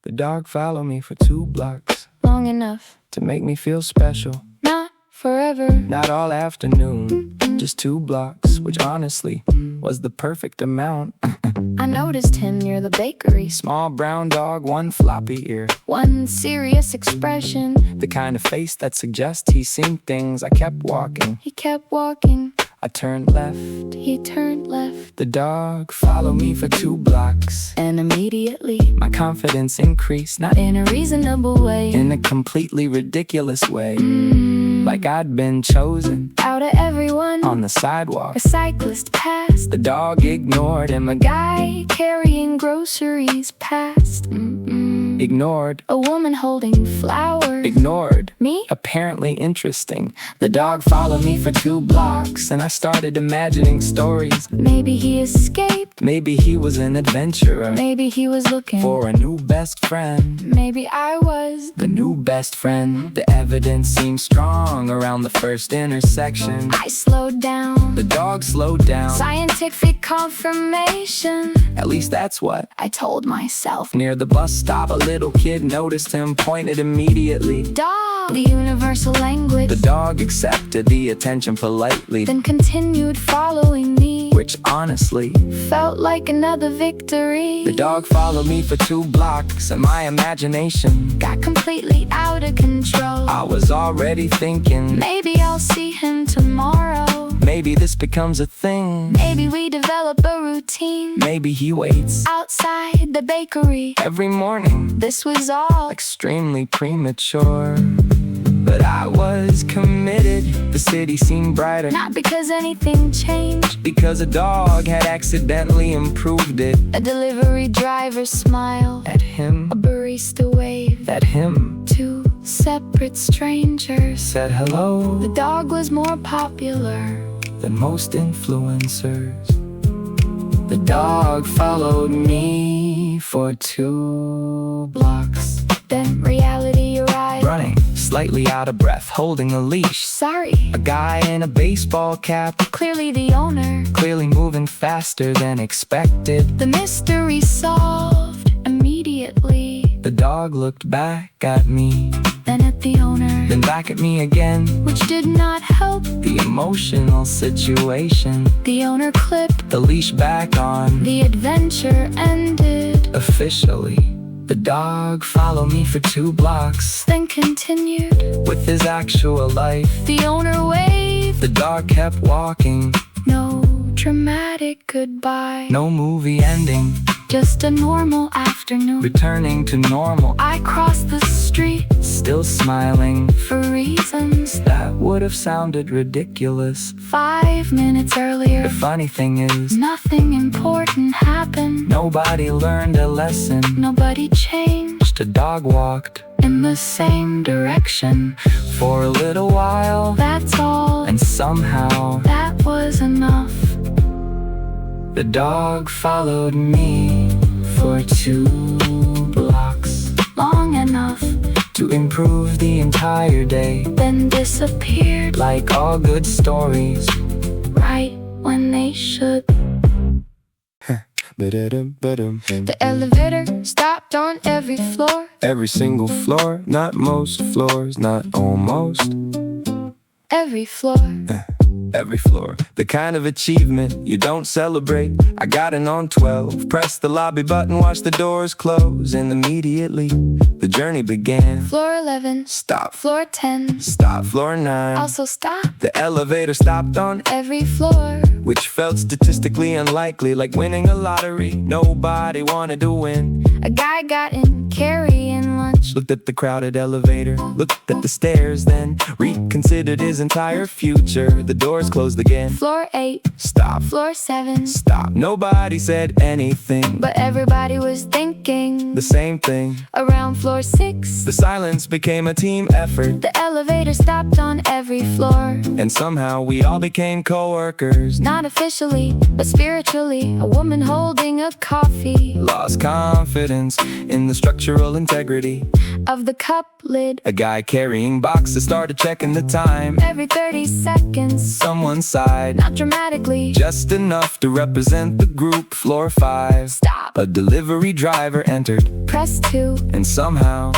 The dog followed me for 2 blocks, long enough to make me feel special. not forever. Not all afternoon, just 2 blocks, which honestly was the perfect amount. I noticed him near the bakery. Small brown dog, 1 floppy ear, One serious expression. the kind of face that suggests he's seen things. I kept walking, He kept walking. I turned left. He turned left. The dog followed me for 2 blocks. And immediately, My confidence increased, not in a reasonable way, in a completely ridiculous way. Like I'd been chosen out of everyone, on the sidewalk. a cyclist passed. The dog ignored him, a guy Guy carrying groceries passed. ignored, A woman holding flowers. ignored. Me? Apparently interesting. The dog followed me for 2 blocks, and I started imagining stories. Maybe he escaped. Maybe he was an adventurer Maybe he was looking for a new best friend. Maybe I was. The new best friend. The evidence seemed strong around the first intersection. I slowed down. The dog slowed down. Scientific confirmation, At least that's what. I told myself. Near the bus stop, a little kid noticed him, pointed immediately. Dog, the universal language. The dog accepted the attention politely, Then continued following me, which honestly, felt like another victory. the dog followed me for 2 blocks, and my imagination, Got completely out of control. I was already thinking, Maybe I'll see him tomorrow. maybe this becomes a thing. Maybe we develop a routine Maybe he waits outside the bakery. every morning. This was all Extremely premature, but I was committed. The city seemed brighter, not because anything changed. because a dog had accidentally improved it. A delivery driver smiled. At him, A barista waved. at him, 2 separate strangers. said hello. The dog was more popular. Than most influencers. The dog followed me for 2 blocks, Then reality arrived. running, slightly out of breath, holding a leash. Sorry, A guy in a baseball cap, clearly the owner. clearly moving faster than expected. The mystery solved immediately. The dog looked back at me, Then at the owner, then back at me again. which did not help. The emotional situation, The owner clipped. the leash back on. The adventure ended. Officially, the dog followed me for 2 blocks. Then continued. With his actual life, The owner waved. the dog kept walking. No dramatic goodbye. No movie ending, Just a normal afternoon. returning to normal. I crossed the street Still smiling, for reasons that would have sounded ridiculous. 5 minutes The earlier. funny thing is, Nothing important happened. nobody learned a lesson. Nobody changed The dog walked in the same direction. for a little while, That's all, and somehow that was enough. the dog followed me for 2 blocks, Long enough, to improve the entire day. then disappeared Like all good stories, right when they should. The elevator stopped on every floor. every single floor, not most floors, not almost. Every floor. Every floor, the kind of achievement you don't celebrate. I got in on 12, pressed the lobby button, watched the doors close, and immediately the journey began. Floor 11. Stop, Floor 10. stop, floor 9. Also stop. The elevator stopped on, Every floor. which felt statistically unlikely, like winning a lottery. Nobody wanted to win. A guy got in, carrying lunch. Looked at the crowded elevator, looked at the stairs, then reconsidered his entire future. The doors closed again. Floor 8. Stop, Floor 7. stop. Nobody said anything, But everybody was thinking. the same thing. Around floor 6. The silence became a team effort, The elevator stopped on every floor. and somehow we all became co-workers. Not officially, but spiritually. A woman holding a coffee. Lost confidence in the structural integrity of the cup lid. A guy carrying boxes started checking the time. Every 30 seconds, Someone sighed, not dramatically. just enough to represent the group. Floor 5. Stop. A delivery driver entered, Press 2. and somehow,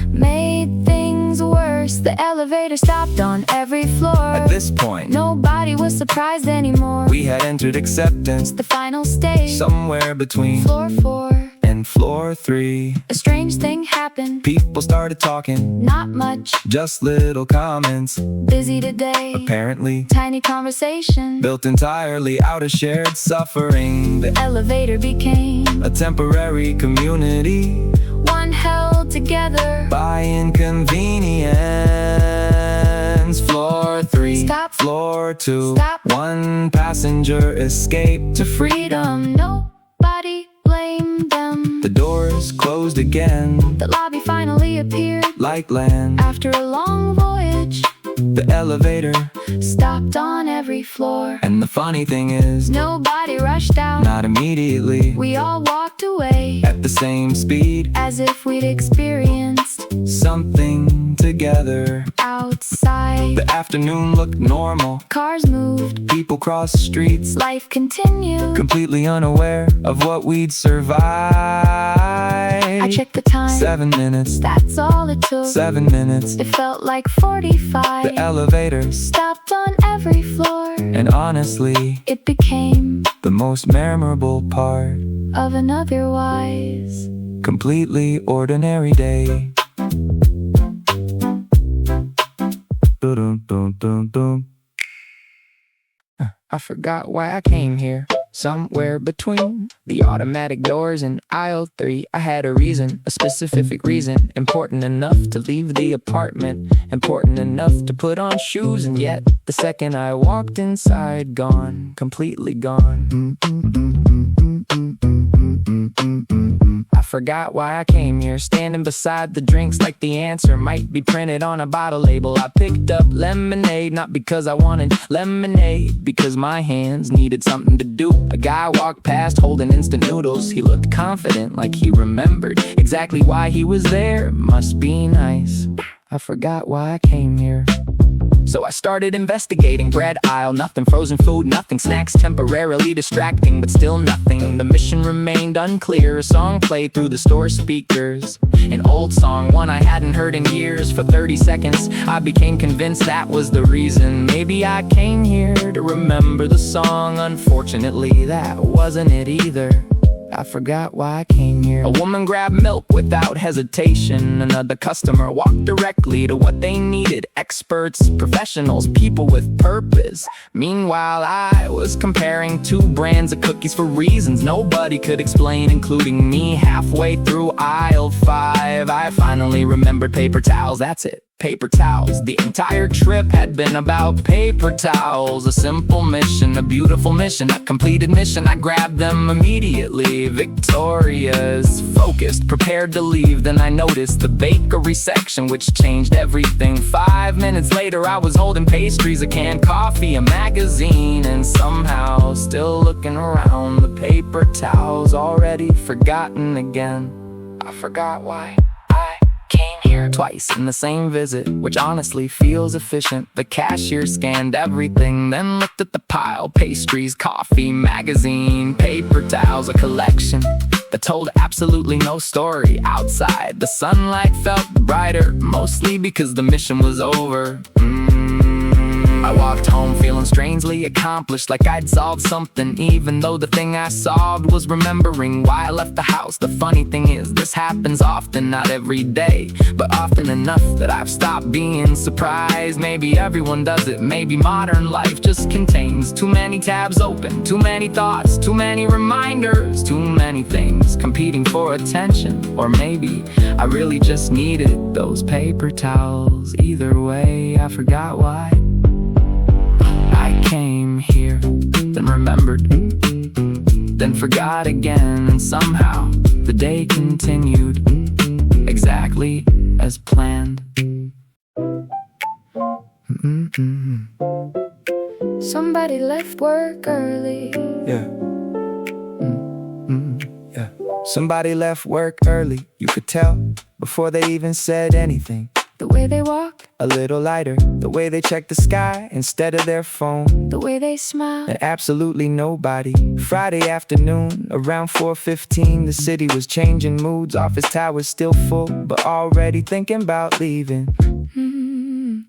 Made things worse. The elevator stopped on every floor. at this point, Nobody was surprised anymore. we had entered acceptance, The final stage, somewhere between floor 4. and floor 3. A strange thing happened. People started talking, Not much. just little comments, Busy today. apparently Tiny conversation. built entirely out of shared suffering. The Elevator became a temporary community one held together. by inconvenience. Floor 3, Stop. floor 2. Stop. One passenger escaped to Freedom. Nobody blamed them. The doors closed again, The lobby finally appeared. like land. After a long voyage, The elevator, stopped on every floor. and the funny thing is, Nobody rushed out. not immediately, We all walked away at the same speed, as if we'd experienced something together. outside. The afternoon looked normal. Cars moved. People crossed streets, Life continued. completely unaware of what we'd survive. I checked the time. 7 minutes, That's all it took. 7 minutes. It felt like 45. The elevator, Stopped on every floor. and honestly, It became the most memorable part. of an otherwise Completely ordinary day. Dun-dun-dun-dun-dun. I forgot why I came here. Somewhere between the automatic doors in aisle 3, I had a reason, a specific reason, important enough to leave the apartment, important enough to put on shoes, and yet the second I walked inside, gone, completely gone. I forgot why I came here, standing beside the drinks like the answer might be printed on a bottle label. I picked up lemonade, not because I wanted lemonade, because my hands needed something to do. A guy walked past holding instant noodles. He looked confident, like he remembered exactly why he was there. Must be nice. I forgot why I came here. So I started investigating. Bread aisle, nothing. Frozen food, nothing. Snacks temporarily distracting, but still nothing. The mission remained unclear. A song played through the store speakers, an old song, one I hadn't heard in years. For 30 seconds I became convinced that was the reason. Maybe I came here to remember the song. Unfortunately, that wasn't it either. I forgot why I came here. A woman grabbed milk without hesitation. Another customer walked directly to what they needed. Experts, professionals, people with purpose. Meanwhile, I was comparing 2 brands of cookies for reasons nobody could explain, including me. Halfway through aisle 5, I finally remembered paper towels. That's it. Paper towels. The entire trip had been about paper towels. A simple mission, a beautiful mission, a completed mission. I grabbed them immediately, victorious, focused, prepared to leave. Then I noticed the bakery section, which changed everything. 5 minutes later I was holding pastries, a canned coffee, a magazine, and somehow still looking around. The paper towels already forgotten again. I forgot why I came here twice in the same visit, which honestly feels efficient. The cashier scanned everything, then looked at the pile. Pastries, coffee, magazine, paper towels, a collection that told absolutely no story. Outside, the sunlight felt brighter, mostly because the mission was over. I walked home feeling strangely accomplished, like I'd solved something, even though the thing I solved was remembering why I left the house. The funny thing is, this happens often, not every day, but often enough that I've stopped being surprised. Maybe everyone does it, maybe modern life just contains too many tabs open, too many thoughts, too many reminders, too many things competing for attention. Or maybe I really just needed those paper towels. Either way, I forgot why I came here, then remembered, then forgot again, and somehow the day continued exactly as planned. somebody left work early. Yeah. Yeah. Somebody left work early, you could tell, before they even said anything. The way they walk, A little lighter, the way they check the sky instead of their phone. the way they smile. And absolutely nobody. Friday afternoon, around 4:15, the city was changing moods. Office towers still full, but already thinking about leaving.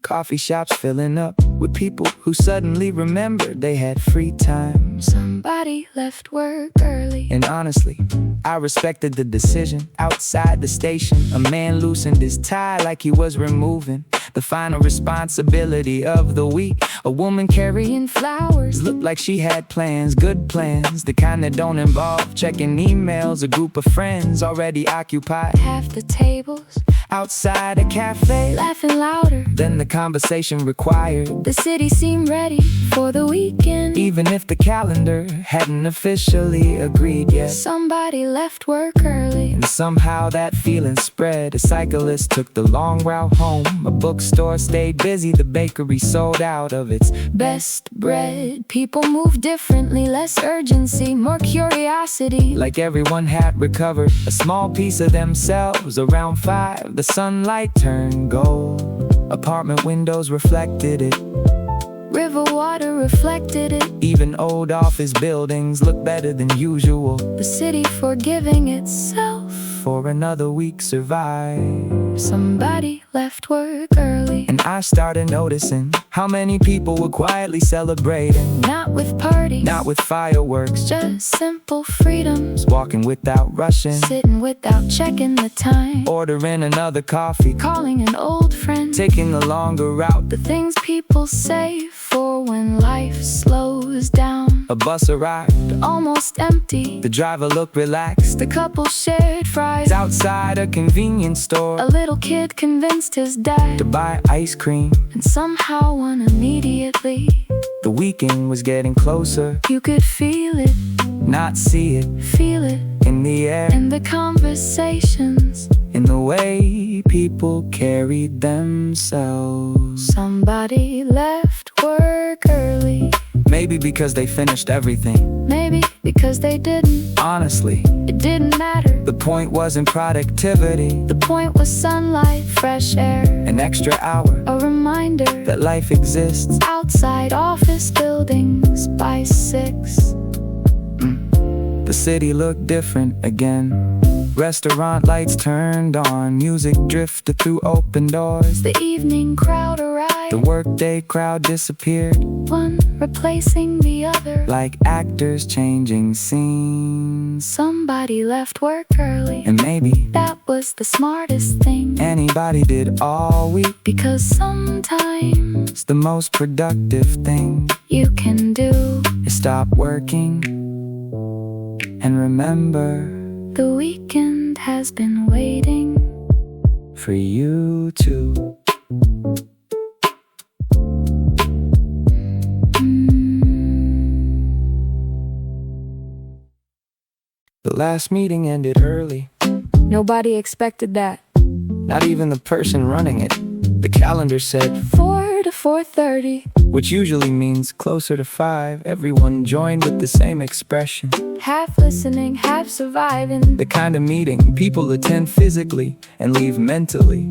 Coffee shops filling up with people who suddenly remembered they had free time. Somebody left work early. And honestly, I respected the decision. Outside the station, a man loosened his tie like he was removing the final responsibility of the week. A woman carrying flowers looked like she had plans, good plans, the kind that don't involve checking emails. A group of friends already occupied Half the tables, outside a cafe, laughing louder than the conversation required. The city seemed ready for the weekend. Even if the calendar hadn't officially agreed yet. Somebody left work early. And somehow that feeling spread. A cyclist took the long route home. A bookstore stayed busy. The bakery sold out of its Best bread. People move differently, less urgency, more curiosity. like everyone had recovered a small piece of themselves. Around 5, the sunlight turned gold. Apartment windows reflected it. River water reflected it. Even old office buildings look better than usual. The city forgiving itself. For another week survived. Somebody left work early. And I started noticing how many people were quietly celebrating. Not with parties, Not with fireworks, just simple freedoms. walking without rushing, Sitting without checking the time. ordering another coffee, Calling an old friend. taking a longer route. The things people save for when life slows down. A bus arrived, Almost empty. the driver looked relaxed. The couple shared fries. Outside a convenience store A little kid convinced his dad. to buy ice cream. And somehow won immediately. The weekend was getting closer, You could feel it, not see it, feel it in the air, in the conversations. in the way people carried themselves. Somebody left work early. Maybe because they finished everything. Maybe because they didn't. Honestly, It didn't matter. the point wasn't productivity. The point was sunlight, fresh air. An extra hour A reminder that life exists. outside office buildings by 6. The city looked different again. Restaurant lights turned on. Music drifted through open doors. The evening crowd arrived. The workday crowd disappeared. One replacing the other. Like actors changing scenes. Somebody left work early. And maybe That was the smartest thing. anybody did all week. Because sometimes It's the most productive thing. you can do. Is stop working and remember The weekend has been waiting. for you too. The last meeting ended early. Nobody expected that. Not even the person running it. The calendar said 4 to 4:30. which usually means closer to 5. Everyone joined with the same expression. Half listening, half surviving. The kind of meeting people attend physically and leave mentally.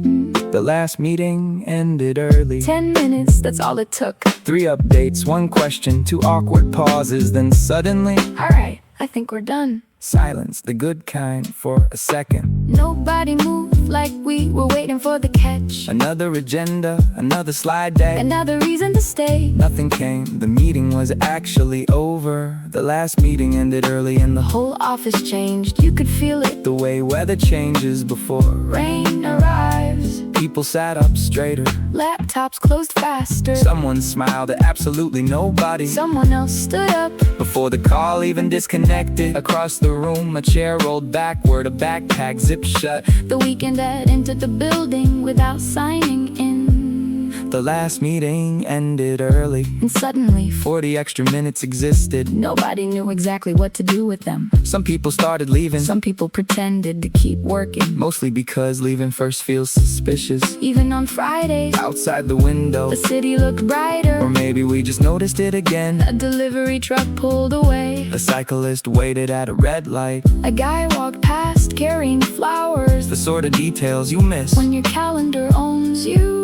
The last meeting ended early. 10 minutes, that's all it took. 3 updates, 1 question, 2 awkward pauses, then suddenly Alright, I think we're done. silence, the good kind, for a second. Nobody moved like we were waiting for the catch. Another agenda, another slide deck. Another reason to stay. Nothing came, the meeting was actually over. The last meeting ended early and the Whole office changed, you could feel it. the way weather changes before Rain arrives. people sat up straighter. Laptops closed faster. Someone smiled at absolutely nobody. Someone else stood up. Before the call even disconnected. Across the room, a chair rolled backward, a backpack zipped shut. The weekend had entered the building without signing in. The last meeting ended early, And suddenly, 40 extra minutes existed. nobody knew exactly what to do with them. Some people started leaving, Some people pretended to keep working. mostly because leaving first feels suspicious. Even on Fridays, Outside the window, the city looked or brighter. maybe we just noticed it again. A delivery truck pulled away. A cyclist waited at a red light. A guy walked past carrying flowers. The sort of details you miss. When your calendar owns you.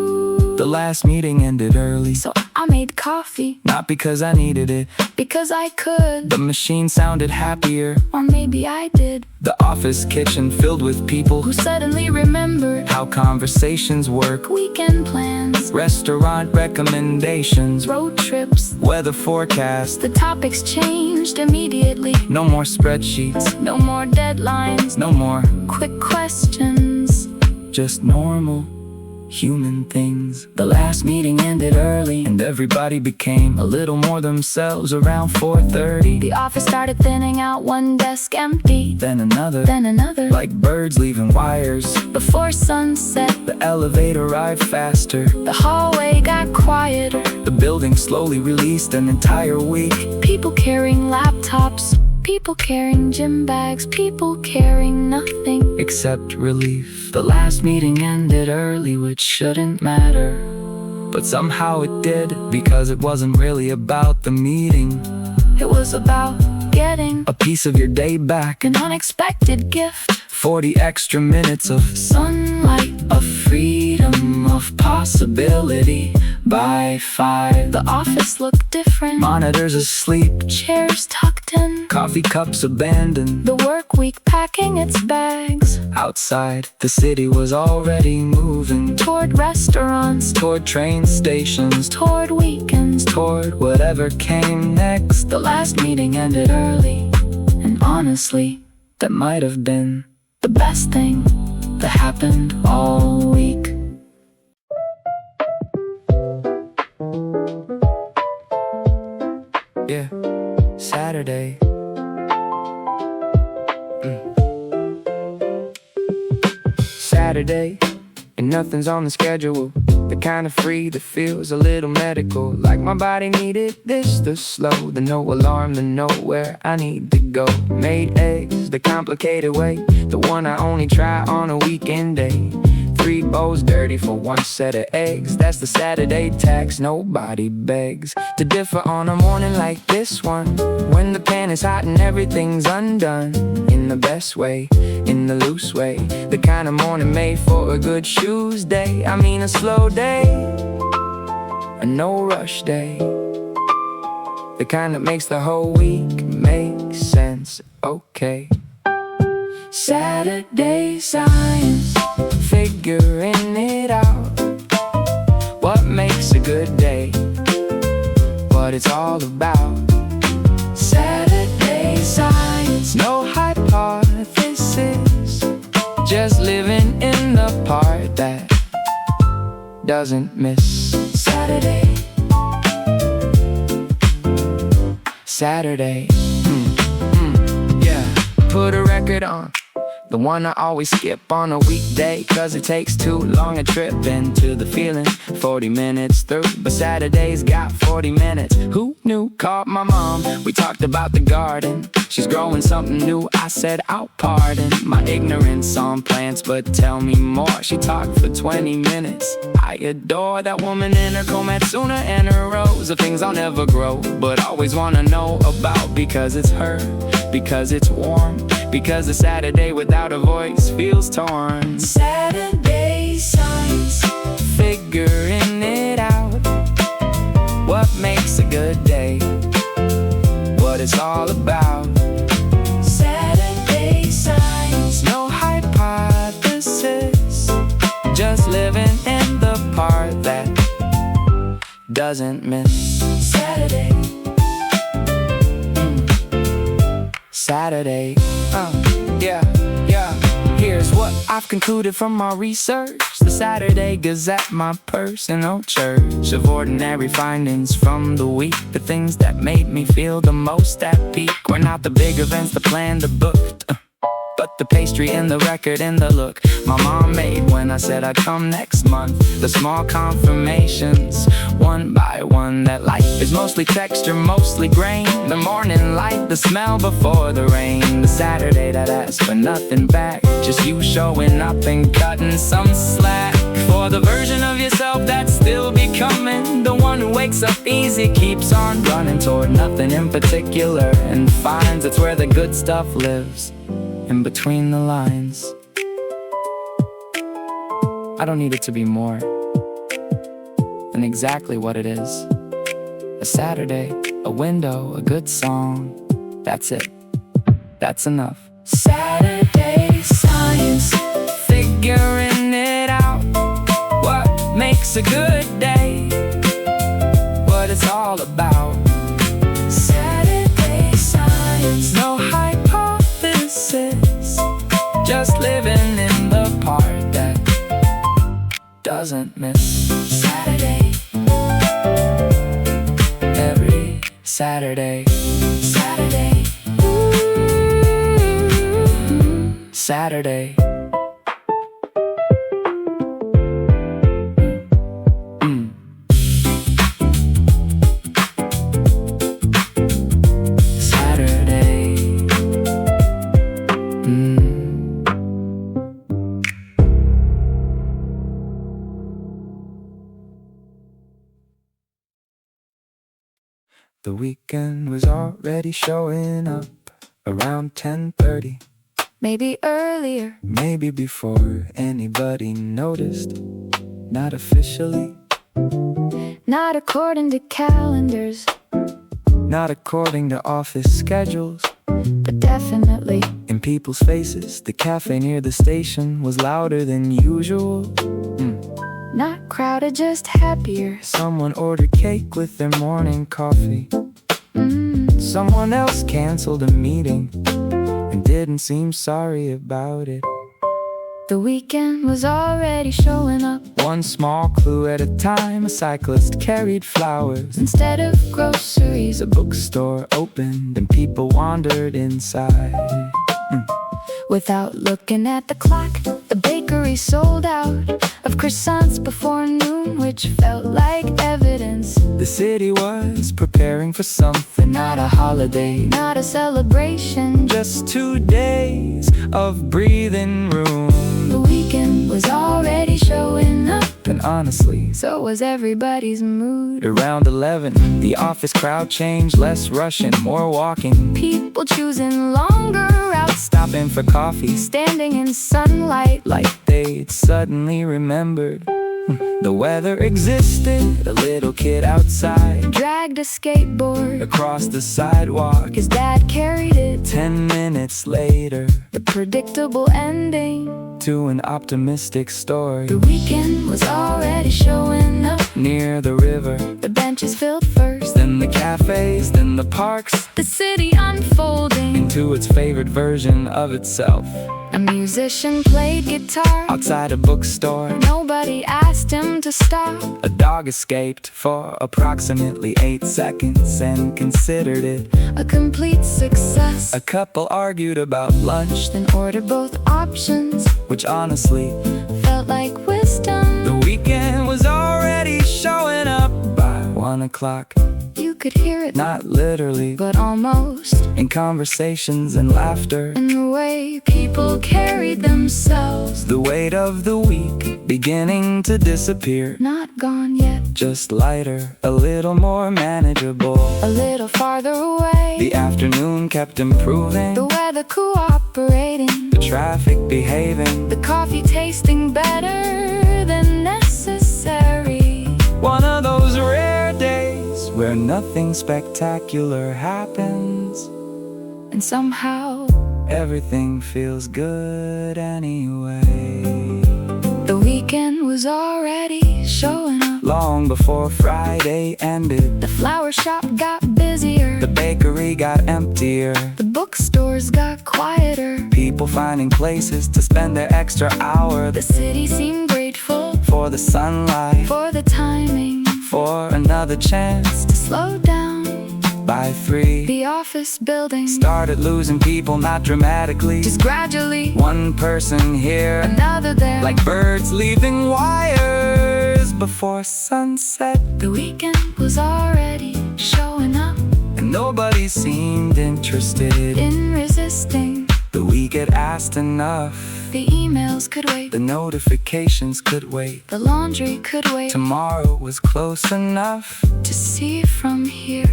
The last meeting ended early, So I made coffee not because I needed it. because I could. The machine sounded happier. Or maybe I did. The office kitchen filled with people Who suddenly remembered how conversations work. weekend plans, Restaurant recommendations, road trips. weather forecast. The topics changed immediately. No more spreadsheets, No more deadlines. no more Quick questions. just normal human things. The last meeting ended early, and everybody became a little more themselves around 4:30. The office started thinning out, one desk empty. Then another, Then another. like birds leaving wires. Before sunset, The elevator arrived faster. the hallway got quieter. The building slowly released an entire week. People carrying laptops. People carrying gym bags. People carrying nothing. Except relief. The last meeting ended early, which shouldn't matter, but somehow it did, because it wasn't really about the meeting. It was about getting A piece of your day back, an unexpected gift. 40 extra minutes of Sunlight, of freedom, of possibility. By 5, the office looked different. monitors asleep, Chairs tucked in. coffee cups abandoned. The work week packing its bags. Outside, the city was already moving Toward restaurants. toward train stations, Toward weekends. toward whatever came next. The last meeting ended early. And honestly, That might have been the best thing that happened all week. Yeah, Saturday. Saturday, and nothing's on the schedule. The kind of free that feels a little medical. Like my body needed this, the slow, the no alarm, the know where I need to go. Made eggs the complicated way, the one I only try on a weekend day. 3 bowls dirty for 1 set of eggs. That's the Saturday tax, nobody begs to differ on a morning like this one, when the pan is hot and everything's undone. In the best way, in the loose way, the kind of morning made for a good shoes day. I mean a slow day, a no rush day, the kind that makes the whole week make sense. Okay. Saturday science, figuring it out. What makes a good day, what it's all about. Saturday science, no hypothesis, just living in the part that doesn't miss. Saturday, yeah. Put a record on, the one I always skip on a weekday, cause it takes too long a trip into the feeling. 40 minutes through, but Saturday's got 40 minutes. Who knew? Called my mom, we talked about the garden. She's growing something new, I said I'll pardon my ignorance on plants, but tell me more. She talked for 20 minutes. I adore that woman in her komatsuna and her rose of things I'll never grow, but always wanna know about, because it's her, because it's warm, because a Saturday without a voice feels torn. Saturday science, figuring it out. What makes a good day, what it's all about. Saturday science, no hypothesis, just living in the part that doesn't miss. Saturday, Saturday, yeah. Here's what I've concluded from my research. The Saturday Gazette, my personal church of ordinary findings from the week. The things that made me feel the most at peak were not the big events, the planned, the booked, but the pastry and the record and the look my mom made when I said I'd come next month. The small confirmations, one by one, that life is mostly texture, mostly grain. The morning light, the smell before the rain. The Saturday that asked for nothing back, just you showing up and cutting some slack. For the version of yourself that's still becoming, the one who wakes up easy, keeps on running toward nothing in particular, and finds it's where the good stuff lives, in between the lines. I don't need it to be more than exactly what it is. A Saturday, a window, a good song. That's it. That's enough. Saturday science, figuring it out. What makes a good day? What it's all about. Saturday science, no hypothesis, just living in the part that doesn't miss. Saturday, every Saturday, Saturday, Saturday. The weekend was already showing up around 10:30. Maybe earlier, Maybe before anybody noticed. Not officially, not according to calendars, not according to office schedules, but definitely in people's faces. The cafe near the station was louder than usual. not crowded, just happier. Someone ordered cake with their morning coffee. Someone else canceled a meeting and didn't seem sorry about it. The weekend was already showing up. One small clue at a time. A cyclist carried flowers. Instead of groceries, A bookstore opened and people wandered inside. without looking at the clock, the bakery sold out of croissants before noon, which felt like evidence. The city was preparing for something, not a holiday, Not a celebration, just 2 days of breathing room. the weekend was already showing up. And honestly, So was everybody's mood. around 11, the office crowd changed. Less rushing, more walking, People choosing longer routes, stopping for coffee, standing in sunlight. like they'd suddenly remembered the weather existed. A little kid outside Dragged a skateboard, across the sidewalk. his dad carried it. 10 minutes later, The predictable ending. to an optimistic story. The weekend was already showing up. Near the river, The benches filled first, then the cafes, then the parks, the city unfolding. into its favorite version of itself. A musician played guitar. Outside a bookstore, Nobody asked him to stop. a dog escaped for approximately 8 seconds and considered it. A complete success. A couple argued about lunch, Then ordered both options. which honestly, Felt like wisdom. the weekend was already showing up by 1 o'clock. You could hear it, Not literally, but almost. in conversations and laughter. In the way people carried themselves. The weight of the week beginning to disappear. Not gone yet. Just lighter, a little more manageable. A little farther away. The afternoon kept improving. The weather cooperating. The traffic behaving. The coffee tasting better than necessary. One of those rare days where nothing spectacular happens. And somehow Everything feels good anyway. the weekend was already showing up. Long before Friday ended, The flower shop got busier. the bakery got emptier. The bookstores got quieter. People finding places to spend their extra hour. The city seemed grateful For the sunlight, for the timing for another chance to slow down. By 3, the office building started losing people, not dramatically, just gradually. one person here, Another there, like birds leaving wires before sunset. the weekend was already showing up, And nobody seemed interested, in resisting. but we get asked enough. The emails could wait, The notifications could wait. the laundry could wait. Tomorrow was close enough, To see from here,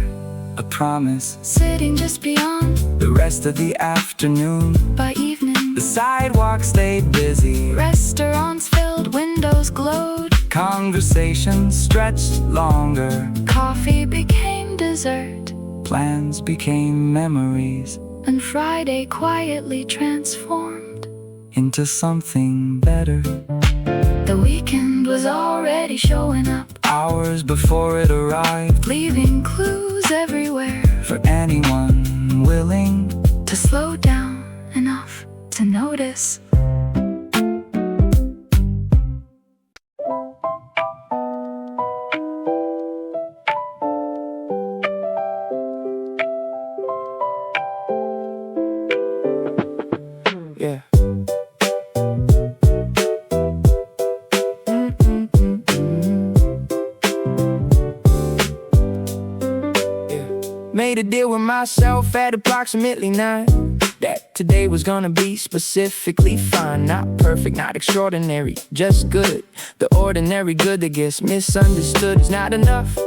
a promise. sitting just beyond. The rest of the afternoon, By evening, the sidewalk stayed busy. restaurants filled, windows glowed. Conversations stretched longer. Coffee became dessert, Plans became memories and Friday quietly transformed. into something better. The weekend was already showing up, Hours before it arrived, leaving clues everywhere. for anyone willing. To slow down enough to notice. Yeah. Made a deal with myself at approximately 9, that today was gonna be specifically fine. Not perfect, not extraordinary, just good. The ordinary good that gets misunderstood is not enough,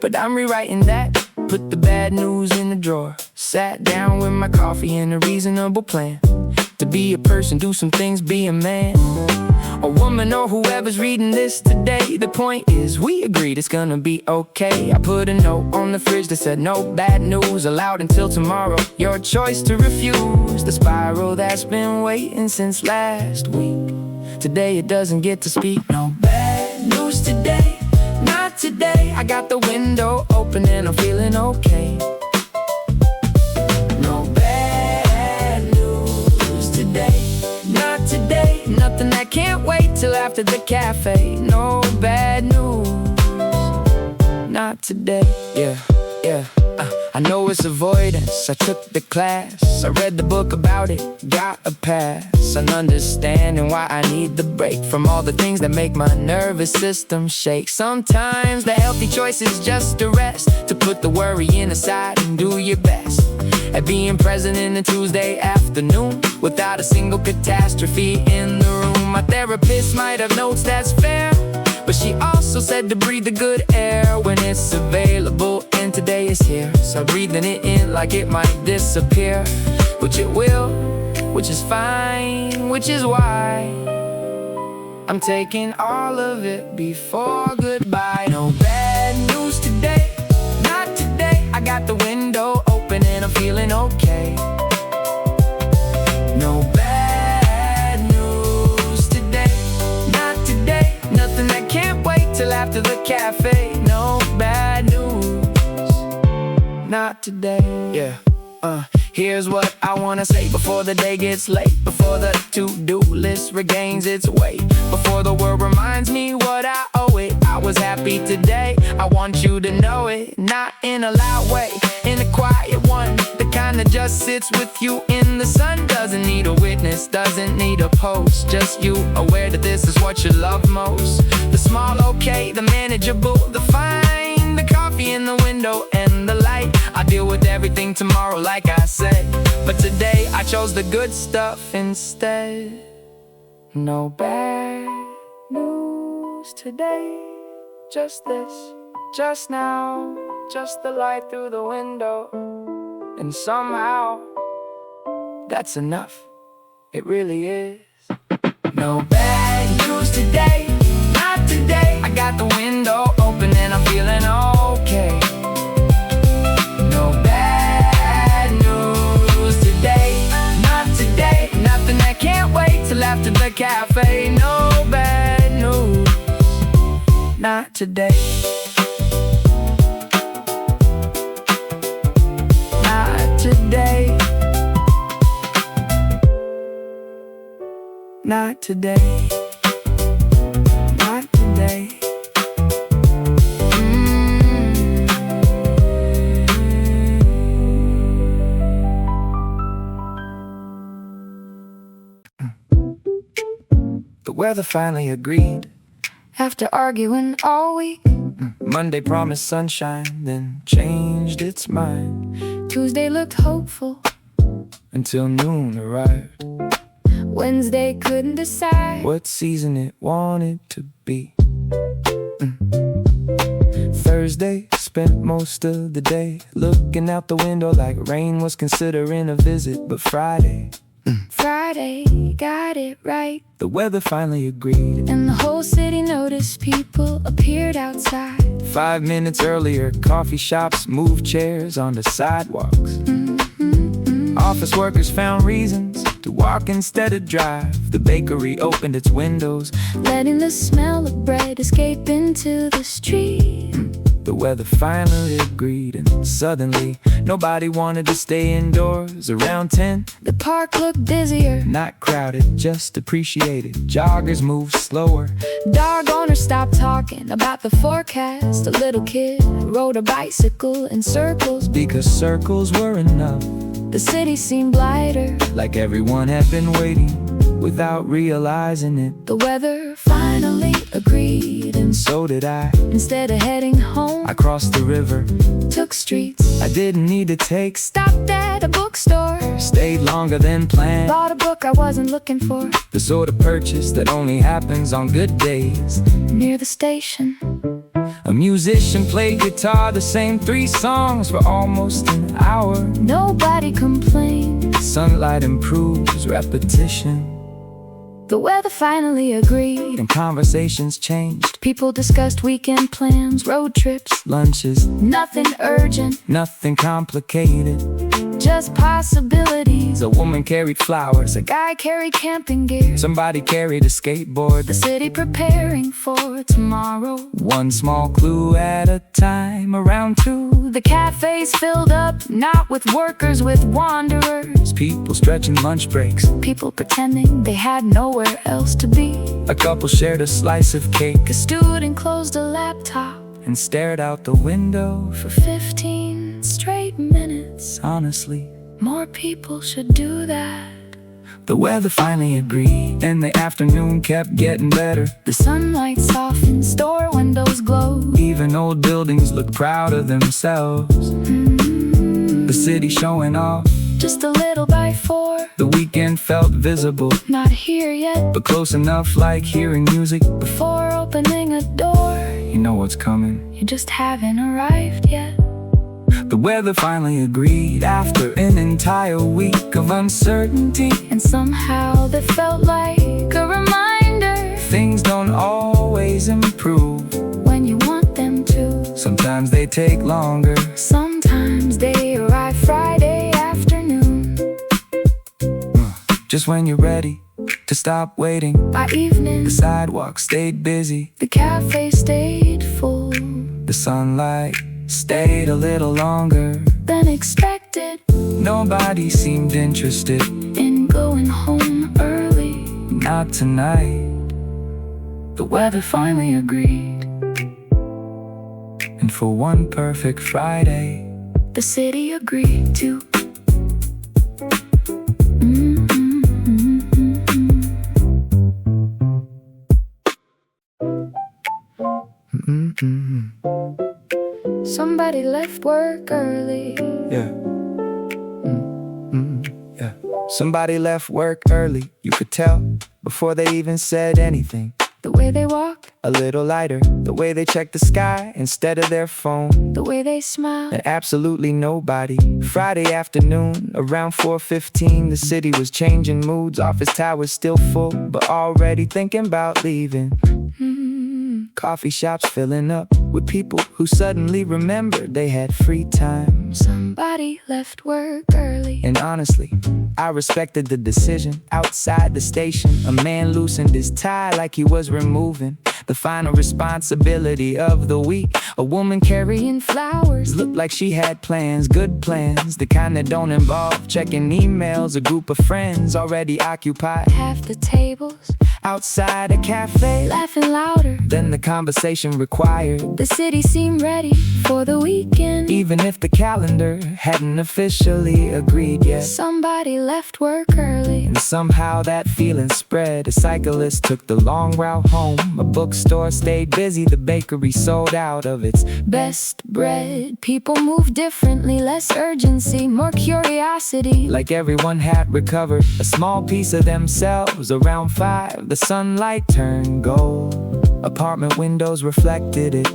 but I'm rewriting that. Put the bad news in the drawer. Sat down with my coffee and a reasonable plan. To be a person, do some things, be a man or woman or whoever's reading this today. The point is, we agreed it's gonna be okay. I put a note on the fridge that said no bad news allowed until tomorrow. Your choice to refuse the spiral that's been waiting since last week. Today it doesn't get to speak. No bad news today, not today. I got the window open and I'm feeling okay. No bad news today, not today. Nothing that can't wait till after the cafe. No bad news, not today. Yeah, yeah. I know it's avoidance. I took the class, I read the book about it, got a pass. An understanding why I need the break from all the things that make my nervous system shake. Sometimes the healthy choice is just to rest, to put the worry in aside and do your best at being present in a Tuesday afternoon without a single catastrophe in the room. My therapist might have notes, that's fair, but she also said to breathe the good air when it's available, and today is here. So breathing it in like it might disappear, which it will, which is fine, which is why I'm taking all of it before goodbye. No bad news today, not today. I got the window open and I'm feeling okay. No bad news today, not today. Nothing that can't wait till after the cafe. No bad news, not today. Yeah. Here's what I wanna say before the day gets late, before the to-do list regains its weight, before the world reminds me what I owe it. I was happy today, I want you to know it. Not in a loud way, in a quiet one, the kind that just sits with you in the sun. Doesn't need a witness, doesn't need a post, just you aware that this is what you love most. The small okay, the manageable, the fine, the coffee in the window and the light. I deal with everything tomorrow like I said, but today I chose the good stuff instead. No bad news today, just this, just now, just the light through the window. And somehow, that's enough, it really is. No bad news today, not today. I got the window open and I'm feeling okay. No bad news today, not today. Nothing that can't wait till after the cafe. No bad news, not today. Not today. Not today. Not today. The weather finally agreed. After arguing all week, Monday promised sunshine, then changed its mind. Tuesday looked hopeful Until noon arrived. Wednesday couldn't decide What season it wanted to be. Thursday spent most of the day looking out the window like rain was considering a visit. But Friday got it right, the weather finally agreed. and the whole city noticed people appeared outside. 5 minutes earlier, coffee shops moved chairs onto sidewalks. Office workers found reasons to walk instead of drive. The bakery opened its windows, Letting the smell of bread escape into the street. the weather finally agreed. And suddenly, nobody wanted to stay indoors. Around 10, The park looked busier. not crowded, just appreciated. Joggers moved slower. Dog owners stopped talking about the forecast. A little kid rode a bicycle in circles. Because circles were enough. The city seemed lighter. Like everyone had been waiting without realizing it. The weather finally agreed, and So did I. instead of heading home, I crossed the river. took streets. I didn't need to take Stopped at a bookstore. Stayed longer than planned. Bought a book I wasn't looking for. The sort of purchase that only happens on good days. Near the station, A musician played guitar, the same 3 songs for almost an hour. nobody complained. Sunlight improves repetition, The weather finally agreed. and conversations changed. People discussed weekend plans, road trips. Lunches, Nothing urgent, nothing complicated. just possibilities. A woman carried flowers, a Guy carried camping gear. somebody carried a skateboard. The city preparing for tomorrow. One small clue at a time. Around 2, The cafes filled up, not with workers, with wanderers. people stretching lunch breaks. People pretending they had nowhere else to be. A couple shared a slice of cake A student closed a laptop and stared out the window. for 15 straight minutes. Honestly, More people should do that. the weather finally agreed, and the afternoon kept getting better. The sunlight softened, store windows glowed. Even old buildings looked proud of themselves. The city showing off. Just a little by 4. The weekend felt visible, Not here yet. but close enough like hearing music. Before opening a door, You know what's coming. you just haven't arrived yet. The weather finally agreed after an entire week of uncertainty. And somehow that felt like a reminder. Things don't always improve. When you want them to. Sometimes they take longer. Sometimes they arrive Friday afternoon. Just when you're ready to stop waiting. By evening, The sidewalk stayed busy. the cafe stayed full. The sunlight stayed a little longer. Than expected, Nobody seemed interested. in going home early. Not tonight. The weather finally agreed. And for one perfect Friday, The city agreed to. Somebody left work early. yeah. Yeah. Somebody left work early. You could tell before they even said anything. The way they walked, A little lighter, the way they checked the sky instead of their phone. the way they smiled. And absolutely nobody. Friday afternoon, around 4:15, the city was changing moods. Office towers still full, but already thinking about leaving. Coffee shops filling up with people who suddenly remembered they had free time. Somebody left work early. And honestly, I respected the decision. Outside the station, a man loosened his tie like he was removing the final responsibility of the week. A woman carrying flowers looked like she had plans, good plans, the kind that don't involve checking emails. A group of friends already occupied Half the tables, outside a cafe. laughing louder. than the conversation required. The city seemed ready for the weekend, even if the calendar hadn't officially agreed yet. Somebody left work early, and somehow that feeling spread. A cyclist took the long route home. A bookstore stayed busy. The bakery sold out of its best bread. People moved differently, less urgency, more curiosity. Like everyone had recovered a small piece of themselves. Around 5, the sunlight turned gold. Apartment windows reflected it.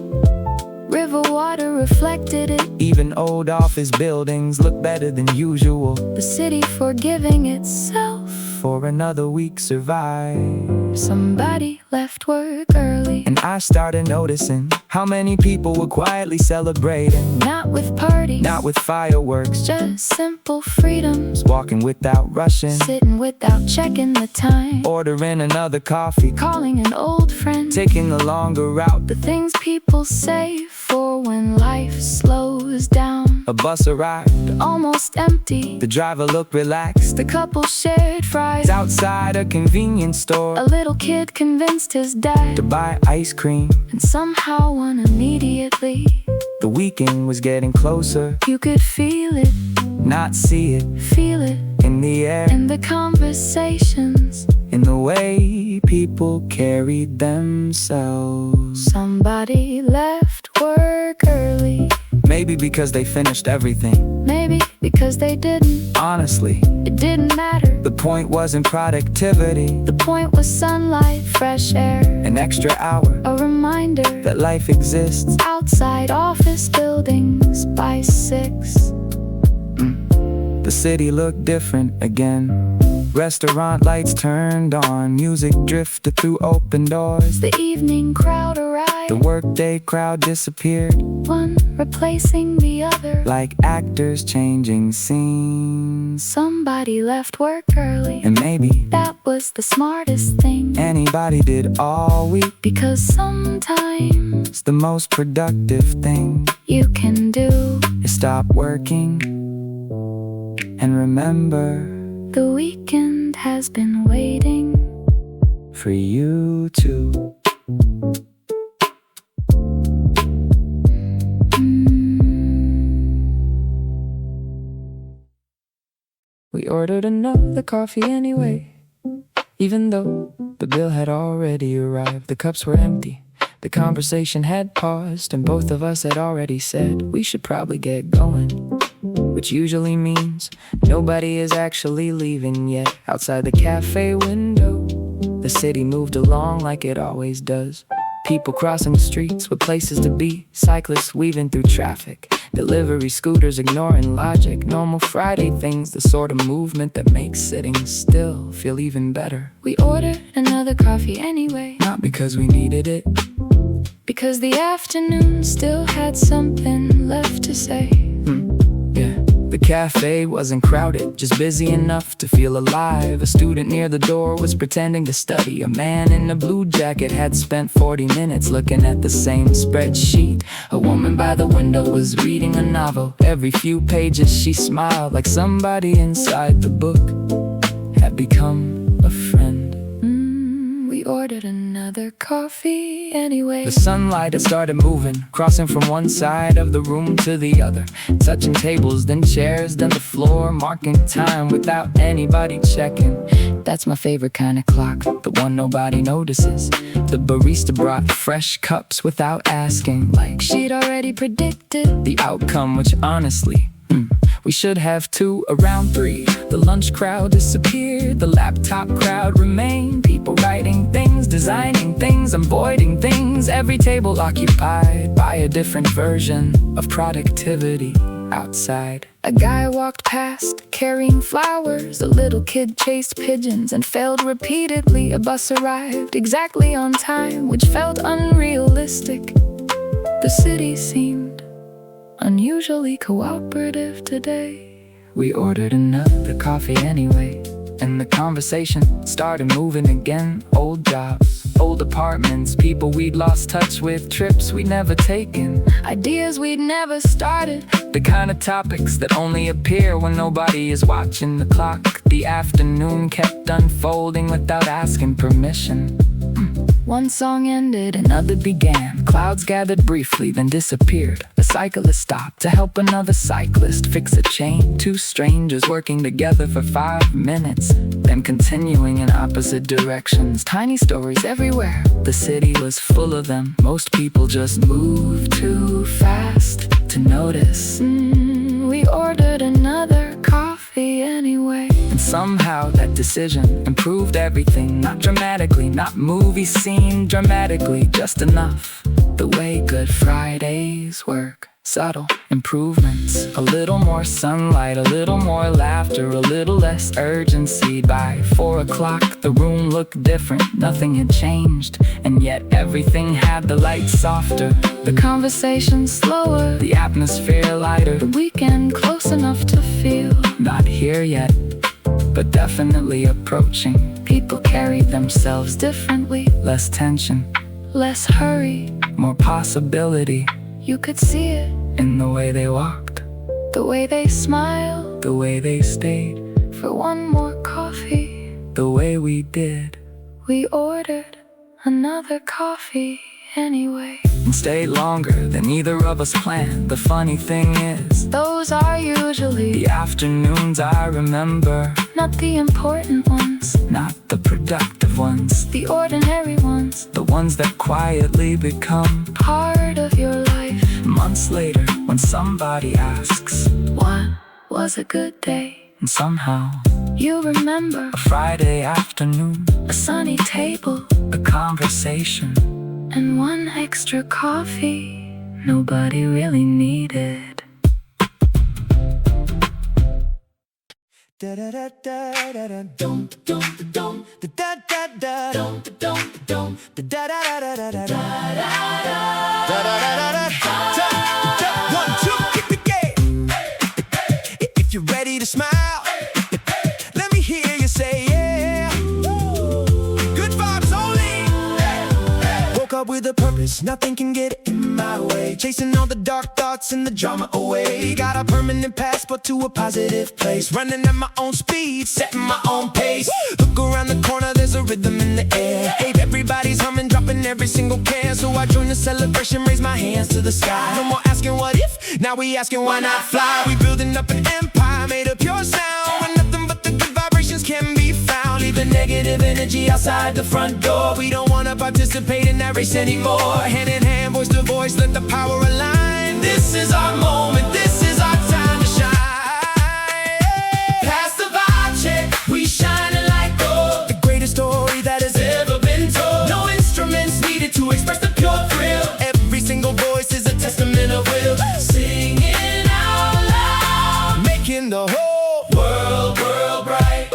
River water reflected it. Even old office buildings look better than usual. The city forgiving itself for another week survived. Somebody left work early, and I started noticing how many people were quietly celebrating. Not with parties, not with fireworks, just simple freedoms. Walking without rushing, sitting without checking the time, ordering another coffee, calling an old friend, taking a longer route. The things people save for when life slows down. A bus arrived, almost empty. The driver looked relaxed. The couple shared fries outside a convenience store. A little kid convinced his dad to buy ice cream, and somehow won immediately. The weekend was getting closer. You could feel it, not see it. Feel it in the air, in the conversations, in the way people carried themselves. Somebody left work early. Maybe because they finished everything. Maybe because they didn't. Honestly, it didn't matter. The point wasn't productivity. The point was sunlight, fresh air, an extra hour, a reminder that life exists outside office buildings by 6. The city looked different again. Restaurant lights turned on, music drifted through open doors. The evening crowd arrived. The workday crowd disappeared, one replacing the other, like actors changing scenes. Somebody left work early, and maybe that was the smartest thing anybody did all week. Because sometimes the most productive thing you can do is stop working and remember the weekend has been waiting for you too. We ordered another coffee anyway, even though the bill had already arrived. The cups were empty, the conversation had paused, and both of us had already said we should probably get going, which usually means nobody is actually leaving yet. Outside the cafe window, the city moved along like it always does. People crossing the streets with places to be, cyclists weaving through traffic, delivery scooters ignoring logic. Normal Friday things, the sort of movement that makes sitting still feel even better. We ordered another coffee anyway, not because we needed it, because the afternoon still had something left to say. Yeah. The cafe wasn't crowded, just busy enough to feel alive. A student near the door was pretending to study. A man in a blue jacket had spent 40 minutes looking at the same spreadsheet. A woman by the window was reading a novel. Every few pages she smiled, like somebody inside the book had become a friend. We ordered another coffee anyway. The sunlight had started moving, crossing from one side of the room to the other, touching tables, then chairs, then the floor, marking time without anybody checking. That's my favorite kind of clock, the one nobody notices. The barista brought fresh cups without asking, like she'd already predicted the outcome, which honestly, we should have too. Around 3, the lunch crowd disappeared. The laptop crowd remained. People writing things, designing things, avoiding things. Every table occupied by a different version of productivity. Outside, a guy walked past carrying flowers. A little kid chased pigeons and failed repeatedly. A bus arrived exactly on time, which felt unrealistic. The city seemed unusually cooperative today. We ordered another coffee anyway, and the conversation started moving again. Old jobs, old apartments, people we'd lost touch with, trips we'd never taken, ideas we'd never started, the kind of topics that only appear when nobody is watching the clock. The afternoon kept unfolding without asking permission. One song ended, another began. Clouds gathered briefly, then disappeared. A cyclist stopped to help another cyclist fix a chain. Two strangers working together for 5 minutes, then continuing in opposite directions. Tiny stories everywhere. The city was full of them. Most people just moved too fast to notice. We ordered another coffee anyway. And somehow that decision improved everything. Not dramatically, not movie scene dramatically, just enough. The way Good Fridays work. Subtle improvements. A little more sunlight, a little more laughter, a little less urgency. By 4 o'clock the room looked different. Nothing had changed, and yet everything had the lights softer, the conversation slower, the atmosphere lighter, the weekend close enough to feel not here yet, but definitely approaching. People carried themselves differently. Less tension, less hurry, more possibility. You could see it in the way they walked, the way they smiled, the way they stayed for one more coffee, the way we did. We ordered another coffee anyway, and stayed longer than either of us planned. The funny thing is, those are usually the afternoons I remember. Not the important ones, not the productive ones, the ordinary ones, the ones that quietly become part of your life. Months later, when somebody asks, what was a good day? And somehow you remember a Friday afternoon, a sunny table, a conversation, and one extra coffee nobody really needed. Da da da da da da dum dum dum da da da da dum dum dum da da da da da da da da da da da. 1, 2, kick the gate. If you're ready to smile, let me hear you say yeah. Good vibes only. Woke up with a purpose, nothing can get in my way. Chasing all the dark thoughts and the drama away. Got a permanent passport to a positive place. Running at my own speed, setting my own pace. Look around the corner, there's a rhythm in the air. Hey, everybody's humming, dropping every single can. So I join the celebration, raise my hands to the sky. No more asking what if, now we asking why not fly. We building up an empire made of pure sound, where nothing but the good vibrations can be found. Leave the negative energy outside the front door. We don't wanna participate in that race anymore. Hand in hand, voice to voice, let the power align. This is our moment, this is our time to shine. Pass the vibe check, we shining like gold. The greatest story that has ever been told. No instruments needed to express the pure thrill. Every single voice is a testament of will. Singing out loud, making the whole world bright.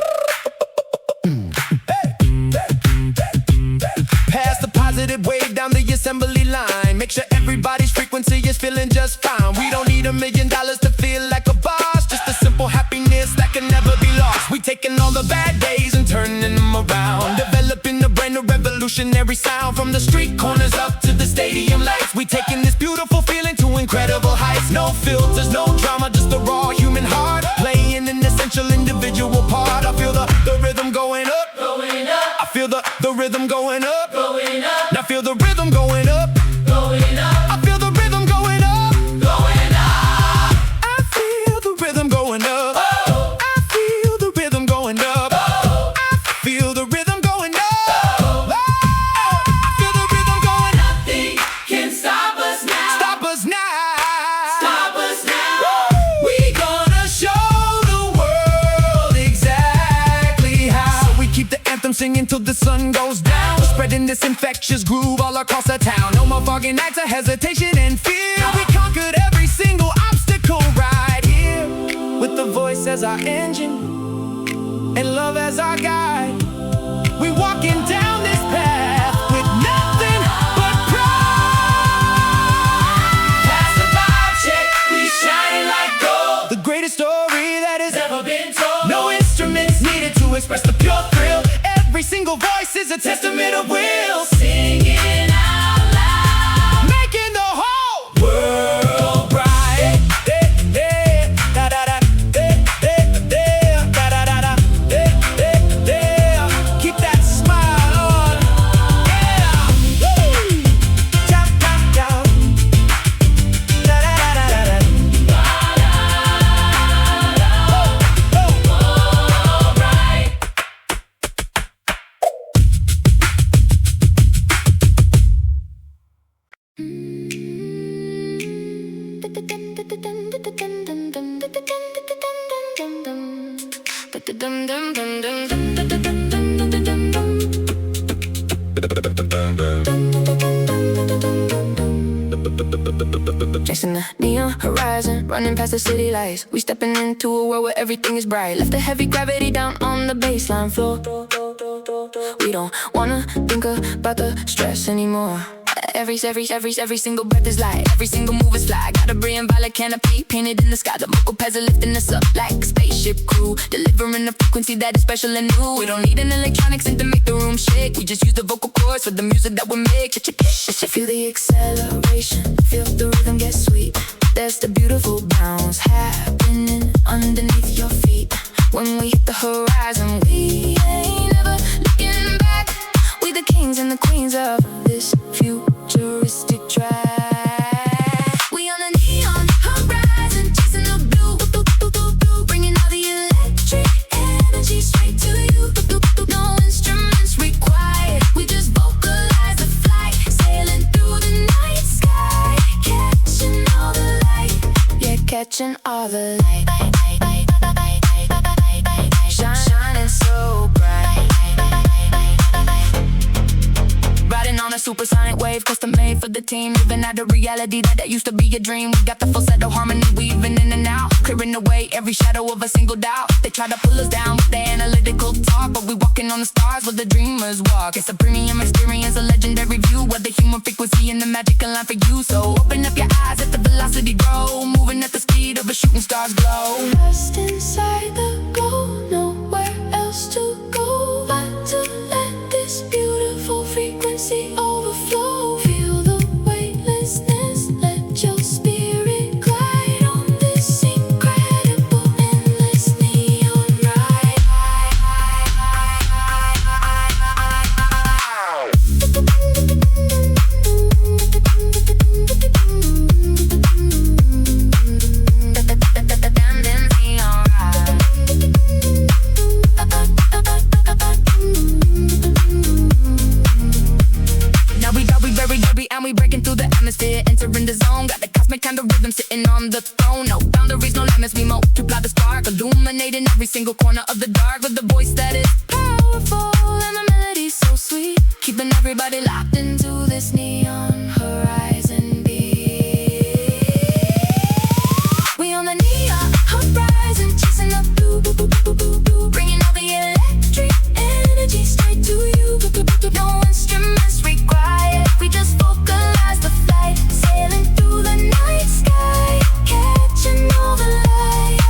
Pass the positive wave down the assembly line. Make sure everybody's frequency is feeling just fine. We don't need $1 million to feel like a boss. Just a simple happiness that can never be lost. We taking all the bad days and turning them around. Developing a brand new revolutionary sound. From the street corners up to the stadium lights. We taking this beautiful feeling to incredible heights. No filters, no drama, just the raw human heart. Playing an essential individual part. I feel the rhythm going up, going up. I feel the rhythm going up, going up. Now feel the rhythm going up, going up. I feel the rhythm going up, going up. I feel the rhythm going up. Oh. I feel the rhythm going up. Oh. I feel the rhythm going up. Oh. I feel the rhythm going up. Nothing can stop us now. Stop us now. Stop us now. Woo. We gonna show the world exactly how. So we keep the anthem singing till the sun goes down. Spreading this infectious groove all across the town. No more foggy nights of hesitation and fear. We conquered every single obstacle right here. With the voice as our engine and love as our guide. We walking down this path with nothing but pride. Pass the vibe check, we shine like gold. The greatest story that has ever been told. No instruments needed to express the pure thrill. Every single voice is a testament of will. Singing out loud, making the whole world bright. Da da da, da da da da, keep that smile on. Yeah. Chasing the neon horizon, running past the city lights. We stepping into a world where everything is bright. Left the heavy gravity down on the baseline floor. We don't wanna think about the stress anymore. Every single breath is light, every single move is fly. Got a brilliant violet canopy painted in the sky. The vocal pads are lifting us up like a spaceship crew, delivering a frequency that is special and new. We don't need an electronic synth to make the room shake. We just use the vocal cords for the music that we make. Feel the acceleration, feel the rhythm get sweet. There's the beautiful bounce happening underneath your feet. When we hit the horizon, we ain't ever looking back. We the kings and the queens of this futuristic track. We on a neon horizon, chasing the blue, bringing all the electric energy straight to you. No instruments required, we just vocalize the flight, sailing through the night sky, catching all the light, yeah, catching all the light. Shining so bright. Riding on a supersonic wave, custom made for the team. Living out a reality that used to be a dream. We got the falsetto harmony weaving in and out, clearing away every shadow of a single doubt. They try to pull us down with their analytical talk, but we walking on the stars where the dreamers walk. It's a premium experience, a legendary view, where the human frequency and the magical line for you. So open up your eyes, let the velocity grow, moving at the speed of a shooting star's glow. Lost inside the glow, nowhere else to go but to let this beautiful frequency overflow. Feel the weightlessness, let your spirit glide on this incredible endless neon ride. And we breaking through the atmosphere, entering the zone. Got the cosmic kind of rhythm sitting on the throne. No boundaries, no limits, we multiply the spark, illuminating every single corner of the dark with a voice that is powerful and the melody so sweet, keeping everybody locked into this neon horizon beat. We on the neon horizon, chasing the blue, bringing all the electric energy straight to you. No instruments required, we just vocalize the flight, sailing through the night sky, catching all the light.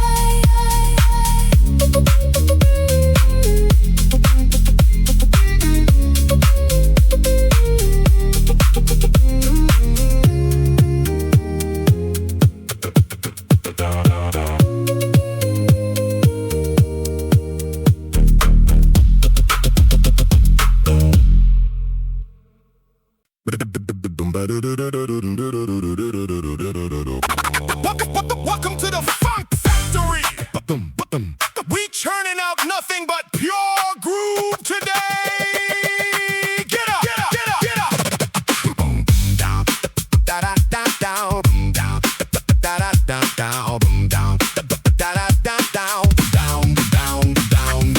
Welcome to the Funk Factory. We churning out nothing but pure groove today. Get up, get up, get up, get up. Boom, down, da da da down, down, da da da down, down, da da da down, down, down, down.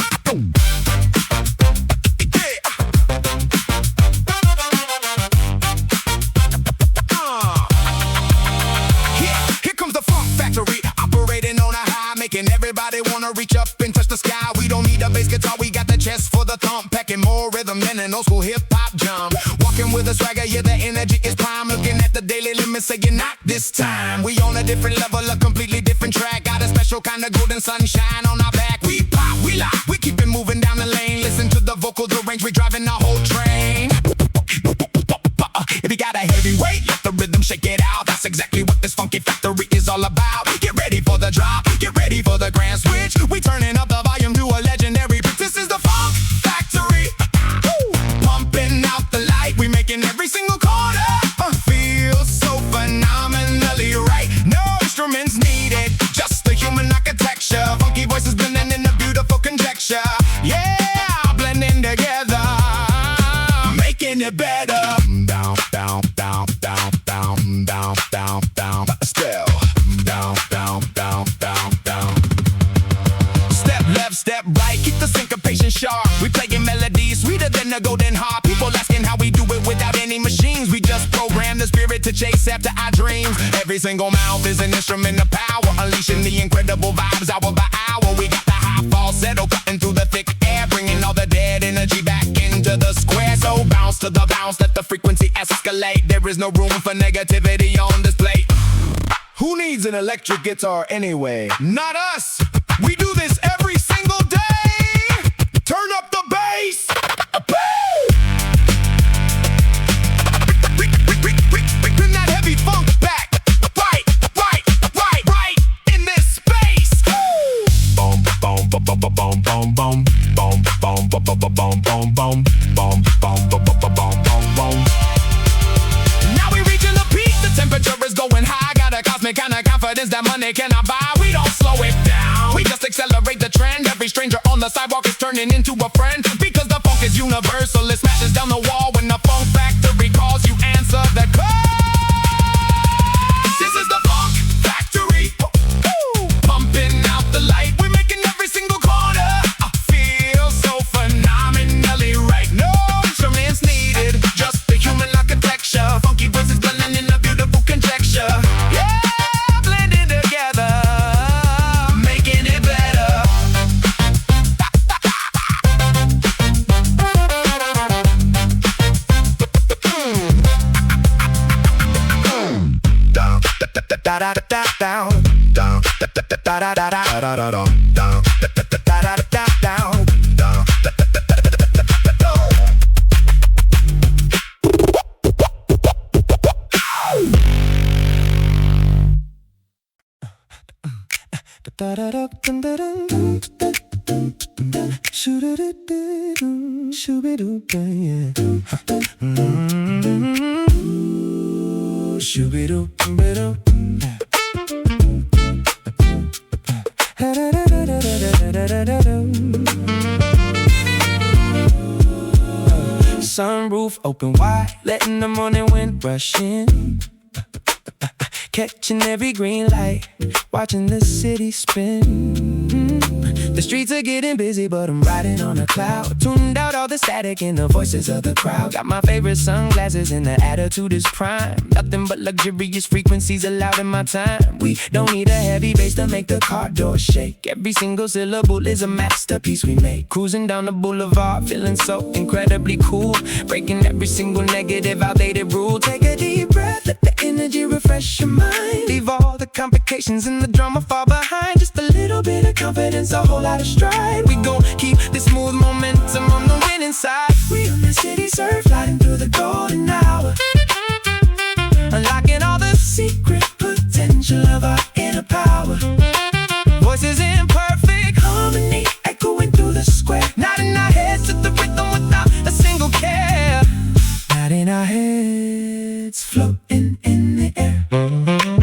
Here comes the Funk Factory, operating on a high, making everybody wanna reach up and touch the sky. We don't need a bass guitar, we got the chest for the thump, packing more rhythm than an old school hip hop jump. Walking with a swagger, yeah, the energy is prime. Looking at the daily limit, saying not this time. We on a different level, a completely different track. Got a special kind of golden sunshine on our back. We pop, we lock, we keep it moving down the lane. Listen to the vocal, the range, we driving the whole train. If you got a heavy weight, let the rhythm shake it out. That's exactly what this funky factory is all about. Get ready for the drop, get ready for the grand switch. We turning up the volume to a legendary pitch. This is the Funk Factory. Woo! Pumping out the light, we making every single corner feel so phenomenally right. No instruments needed, just the human architecture. Funky voices blending in a beautiful conjecture. Yeah, blending together, making it better. Down, down, down, down, down, down, down, down. Still down, down, down, down, down. Step left, step right, keep the syncopation sharp. We playing melodies sweeter than a golden harp. People asking how we do it without to chase after our dreams. Every single mouth is an instrument of power, unleashing the incredible vibes hour by hour. We got the high falsetto cutting through the thick air, bringing all the dead energy back into the square. So bounce to the bounce, let the frequency escalate. There is no room for negativity on display. Who needs an electric guitar anyway? Not us! We do this every single day! Turn up the bass! Bring that heavy funk back! Right in this space! Boom, boom, boom, boom, boom, boom, boom, boom, boom, boom, boom, boom, boom, boom, boom, boom, boom, boom. Now we reaching the peak, the temperature is going high. Got a cosmic kind of confidence that money cannot buy. We don't slow it down, we just accelerate the trend. Every stranger on the sidewalk is turning into a friend, because the funk is universal. It smashes down the wall when the funk factory calls. You answer the call. This is the funk factory, pumping out the light. We're making every single corner feel so phenomenally right. No instruments needed, just the human architecture. Funky voices blending in a beautiful conjecture. Yeah, blending together, making it better. Down, da da da da down, down, da da da da da da da da da, down, da da da da da down, down, da da da da da da da. Sunroof open wide, letting the morning wind rush in. Catching every green light, watching the city spin. The streets are getting busy, but I'm riding on a cloud. Tuned out all the static and the voices of the crowd. Got my favorite sunglasses and the attitude is prime. Nothing but luxurious frequencies allowed in my time. We don't need a heavy bass to make the car door shake. Every single syllable is a masterpiece we make. Cruising down the boulevard, feeling so incredibly cool. Breaking every single negative, outdated rule. Take a deep breath, let the energy refresh your mind. Leave all the complications and the drama far behind. Just a little bit of confidence, a whole lot of stride. We gon' keep this smooth momentum on the winning side. We on the city surf, gliding through the golden hour, unlocking all the secret potential of our inner power. Voices in perfect harmony, echoing through the square. Nodding our heads to the rhythm without a single care. Nodding our heads, floating in the air.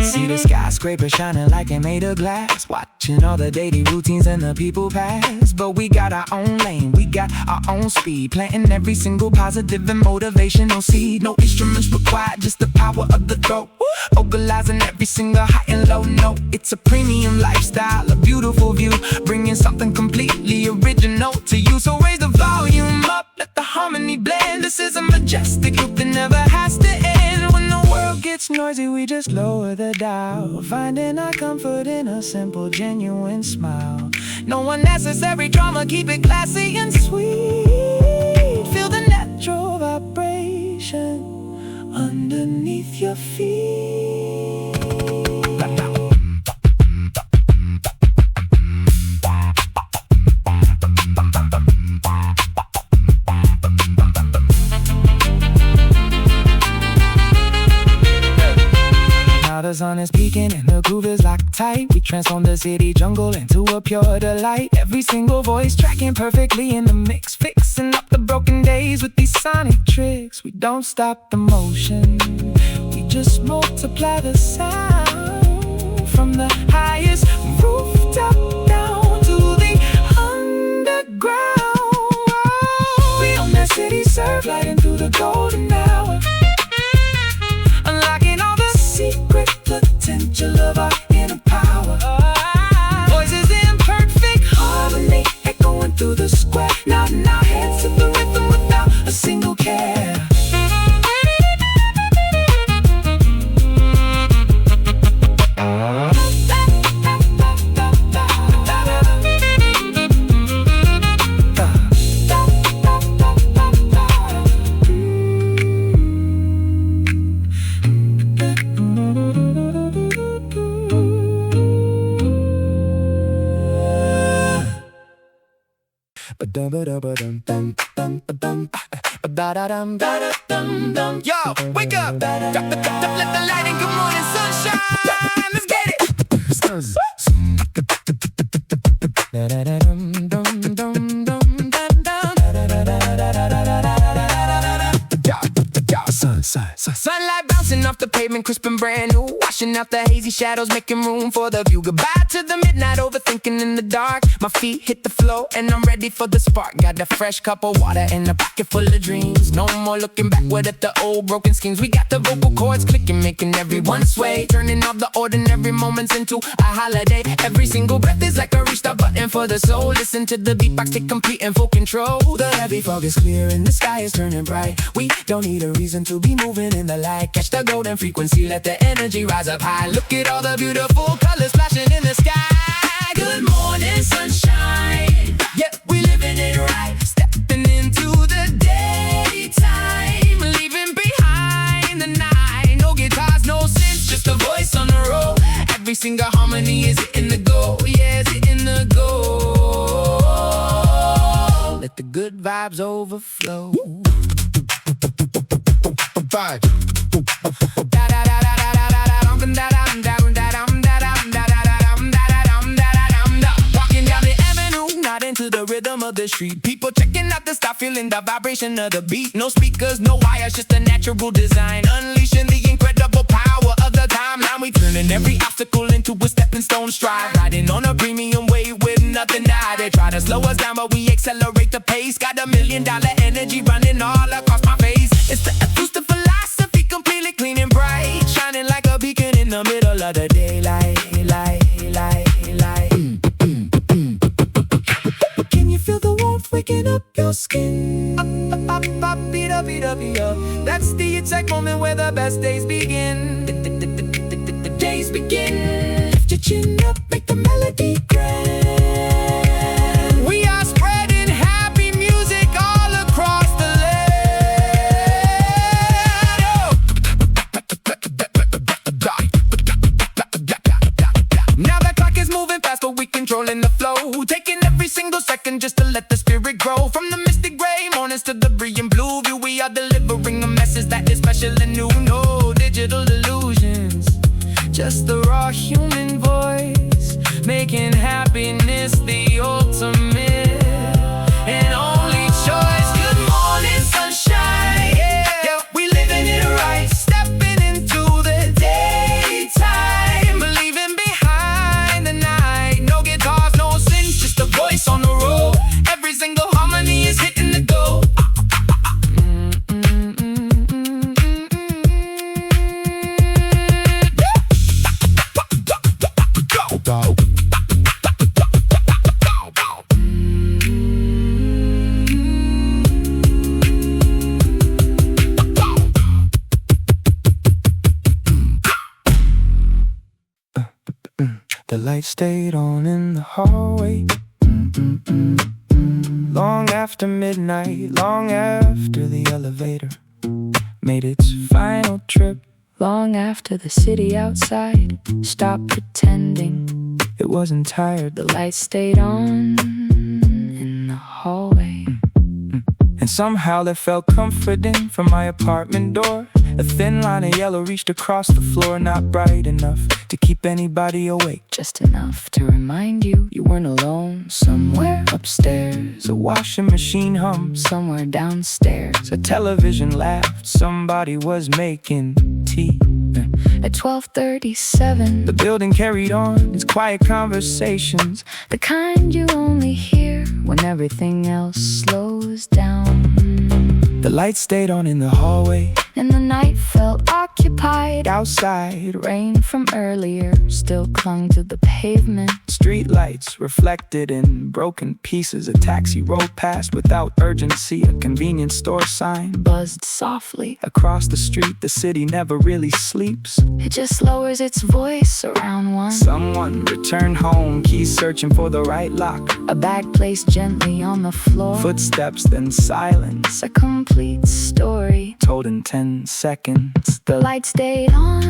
See the skyscraper shining like it made of glass. Watching all the daily routines and the people pass. But we got our own lane, we got our own speed. Planting every single positive and motivational seed. No instruments required, just the power of the throat. Vocalizing every single high and low note. It's a premium lifestyle, a beautiful view, bringing something completely original to you. So raise the volume up, let the harmony blend. This is a majestic loop that never has to end. When the world gets noisy, we just lower the dial, finding our comfort in a simple, genuine smile. No unnecessary drama, keep it classy and sweet. Feel the natural vibration underneath your feet. The sun is peaking and the groove is locked tight. We transform the city jungle into a pure delight. Every single voice tracking perfectly in the mix, fixing up the broken days with these sonic tricks. We don't stop the motion, we just multiply the sound. From the highest rooftop down to the underground. We on that city surf, gliding through the golden hour, unlocking all the secret potential of our inner power. Voices in perfect harmony, echoing through the square. Nodding our heads to the rhythm without a single care. Yo, wake up, drop the top, let the light in, good morning sunshine, let's get it. Sunlight bouncing off the pavement, crisp and brand new, washing out the hazy shadows, making room for the view. Goodbye to the midnight overthinking in the dark. My feet hit the floor and I'm ready for the spark. Got a fresh cup of water and a pocket full of dreams. No more looking backward at the old broken schemes. We got the vocal cords clicking, making everyone sway, turning all the ordinary moments into a holiday. Every single breath is like a restart button for the soul. Listen to the beatbox, take complete and full control. The heavy fog is clear and the sky is turning bright. We don't need a reason to be moving in the light. Catch the golden frequency, let the energy rise up high. Look at all the beautiful colors flashing in the sky. Good morning sunshine, yeah, we living it right. Stepping into the daytime, leaving behind the night. No guitars, no synths, just a voice on the road. Every single harmony is hitting the goal, yeah, it's hitting the goal. Let the good vibes overflow. Vibe. Walking down the avenue, not into the rhythm of the street. People checking out the style, feeling the vibration of the beat. No speakers, no wires, just a natural design. Unleashing the incredible power of the timeline. We turning every obstacle into a stepping stone stride. Riding on a premium wave with nothing to hide. They try to slow us down, but we accelerate the pace. Got $1 million energy running all across my face. It's the acoustic philosophy, completely clean and bright, shining like a beacon in the middle of the daylight. Can you feel the warmth waking up your skin? That's the exact moment where the best days begin. The days begin. Lift your chin up, make the melody grand. We are spreading happy music all across the land. Now the clock is moving fast, but we controlling the flow, taking every single second just to let the spirit grow. From the misty gray mornings to the brilliant blue view, we are delivering a message that is special and new. No digital illusions, just the raw human voice, making happiness the ultimate and only choice. Good morning sunshine, yeah, we living it right. Stepping into the daytime, leaving behind the night. No guitars, no synths, just a voice on the road. Every single harmony is hitting the goal. The light stayed on in the hallway, long after midnight, long after the elevator made its final trip, Long after the city outside stopped pretending it wasn't tired. the lights stayed on in the hallway. And somehow there felt comforting from my apartment door. A thin line of yellow reached across the floor, not bright enough to keep anybody awake, Just enough to remind you you weren't alone. Somewhere upstairs, a washing machine hummed, somewhere downstairs. a television laughed, somebody was making tea. At 12:37, The building carried on its quiet conversations, the kind you only hear when everything else slows down. the lights stayed on in the hallway. And the night felt occupied. Outside, Rain from earlier still clung to the pavement. street lights reflected in broken pieces. A taxi rolled past without urgency. A convenience store sign Buzzed softly. across the street. The city never really sleeps. It just lowers its voice around one. Someone returned home, keys searching for the right lock. A bag placed gently on the floor. Footsteps, then silence, A complete story. told in 10 seconds. The light stayed on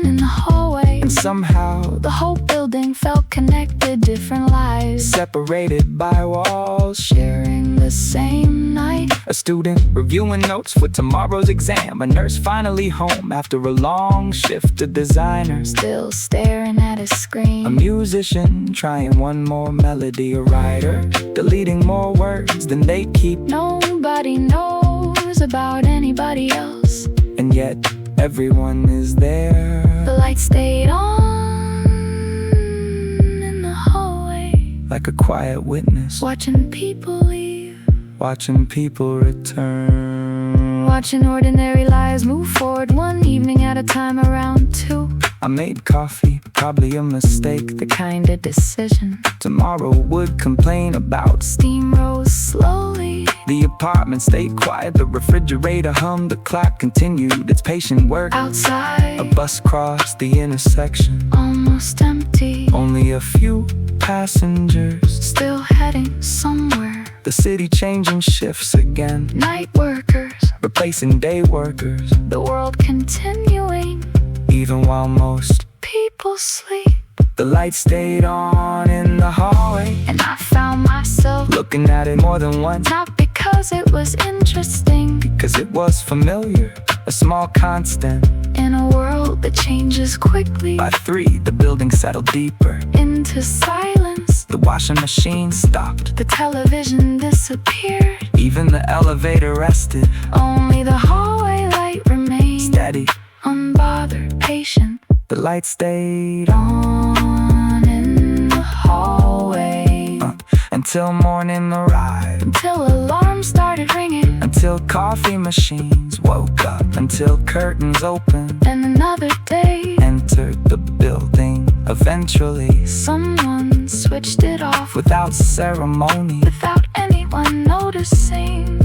in the hallway. And somehow, The whole building felt connected, different lives. separated by walls girls sharing the same night. A student reviewing notes for tomorrow's exam. A nurse finally home after a long shift. A designer still staring at his screen. A musician trying one more melody. A writer deleting more words than they keep. Nobody knows about anybody else, and yet everyone is there. The lights stayed on in the hallway, like a quiet witness, watching people leave, watching people return, watching ordinary lives move forward one evening at a time around 2. I made coffee, probably a mistake. The kind of decision tomorrow would complain about. Steam rose slowly. The apartment stayed quiet. The refrigerator hummed. The clock continued its patient work. Outside, a bus crossed the intersection, almost empty. Only a few passengers, still heading somewhere. The city changing shifts again. Night workers replacing day workers. The world continuing, even while most people sleep. The lights stayed on in the hallway, and I found myself looking at it more than once. Not because it was interesting, because it was familiar, a small constant. In a world that changes quickly. By 3, the building settled deeper into silence. The washing machine stopped. The television disappeared. Even the elevator rested. Only the hallway light remained. Steady, unbothered, patient. The light stayed on in the hallway until morning arrived. Until alarms started ringing. Until coffee machines woke up. Until curtains opened. And another day entered the building. Eventually someone switched it off. Without ceremony. Without anyone noticing.